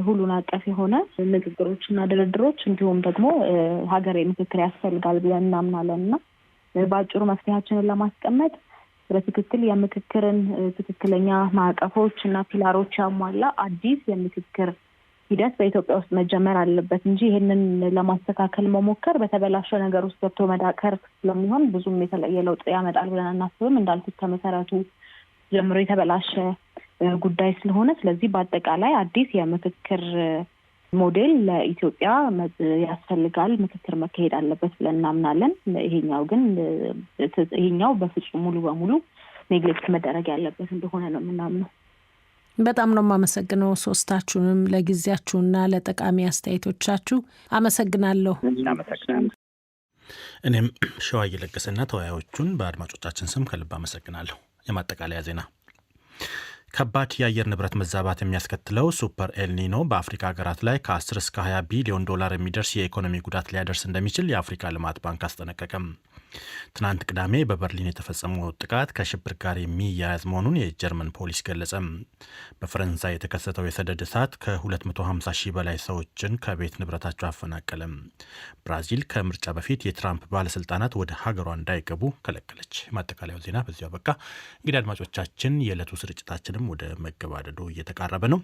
ሁሉን አቀፍ የሆነ ንግግሮችና ድርድሮች እንዲሁም ደግሞ ሀገራዊ ምክክር ያስፈልጋል ብለን እናምናለን እና በአጭሩ መፍትሄያችንን ለማስቀመጥ በትክክል የምክክርን ትክክለኛ ማዕቀፎች እና ፒላሮች ያሟላ አዲስ የምክክር ሂደት በኢትዮጵያ ውስጥ መጀመር አለበት እንጂ ይህንን ለማስተካከል መሞከር በተበላሸ ነገር ውስጥ ገብቶ መዳከር ስለሚሆን ብዙም የተለየ ለውጥ ያመጣል ብለን አናስብም። እንዳልኩት ከመሰረቱ ጀምሮ የተበላሸ ጉዳይ ስለሆነ ስለዚህ በአጠቃላይ አዲስ የምክክር ሞዴል ለኢትዮጵያ ያስፈልጋል፣ ምክክር መካሄድ አለበት ብለን እናምናለን። ይሄኛው በፍጹም ሙሉ በሙሉ ኔግሌክት መደረግ ያለበት እንደሆነ ነው የምናምነው። በጣም ነው የማመሰግነው ሶስታችሁንም ለጊዜያችሁና ለጠቃሚ አስተያየቶቻችሁ አመሰግናለሁ። እኔም ሸዋ እየለገሰና ተወያዮቹን በአድማጮቻችን ስም ከልብ አመሰግናለሁ። የማጠቃለያ ዜና። ከባድ የአየር ንብረት መዛባት የሚያስከትለው ሱፐር ኤልኒኖ በአፍሪካ ሀገራት ላይ ከ10 እስከ 20 ቢሊዮን ዶላር የሚደርስ የኢኮኖሚ ጉዳት ሊያደርስ እንደሚችል የአፍሪካ ልማት ባንክ አስጠነቀቀም። ትናንት ቅዳሜ በበርሊን የተፈጸመው ጥቃት ከሽብር ጋር የሚያያዝ መሆኑን የጀርመን ፖሊስ ገለጸ። በፈረንሳይ የተከሰተው የሰደድ እሳት ከ250 ሺህ በላይ ሰዎችን ከቤት ንብረታቸው አፈናቀለ። ብራዚል ከምርጫ በፊት የትራምፕ ባለስልጣናት ወደ ሀገሯ እንዳይገቡ ከለከለች። ማጠቃለያው ዜና በዚያው በቃ። እንግዲህ አድማጮቻችን የዕለቱ ስርጭታችንም ወደ መገባደዱ እየተቃረበ ነው።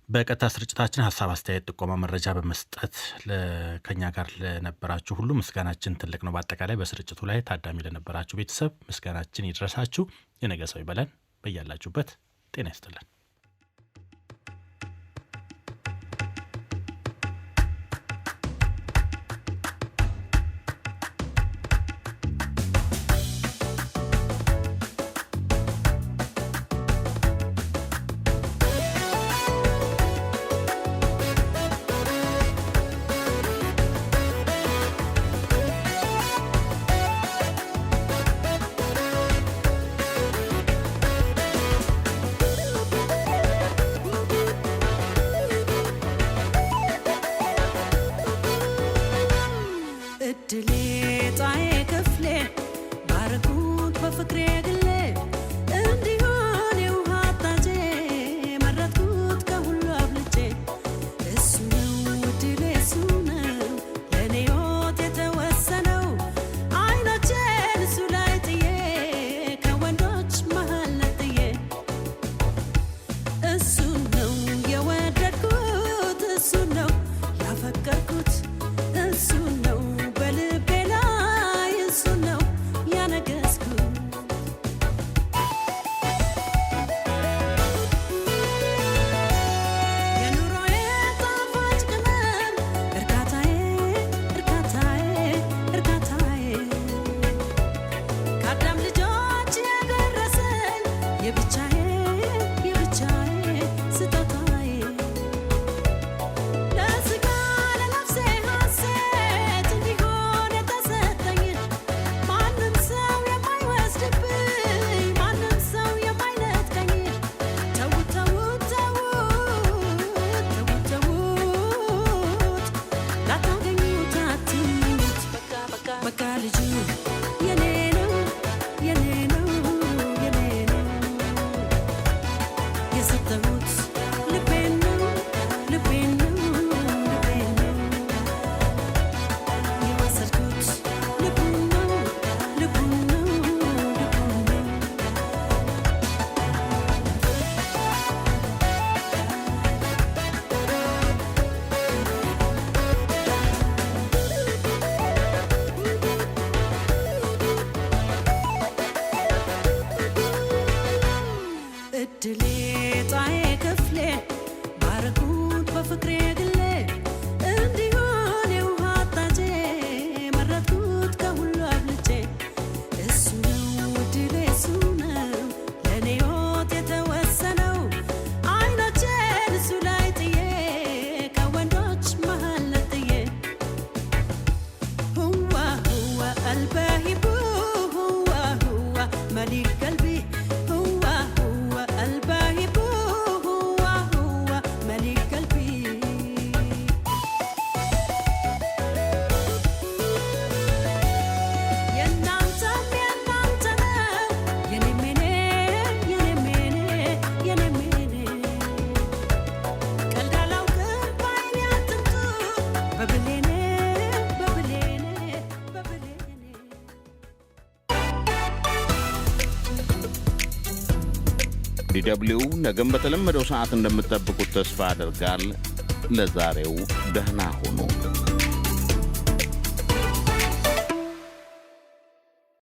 በቀጥታ ስርጭታችን ሀሳብ፣ አስተያየት፣ ጥቆማ፣ መረጃ በመስጠት ከኛ ጋር ለነበራችሁ ሁሉ ምስጋናችን ትልቅ ነው። በአጠቃላይ በስርጭቱ ላይ ታዳሚ ለነበራችሁ ቤተሰብ ምስጋናችን ይድረሳችሁ። የነገ ሰው ይበለን። በያላችሁበት ጤና ይስጥልን። ዲደብሊው ነገም በተለመደው ሰዓት እንደምትጠብቁት ተስፋ አደርጋል። ለዛሬው ደህና ሁኑ።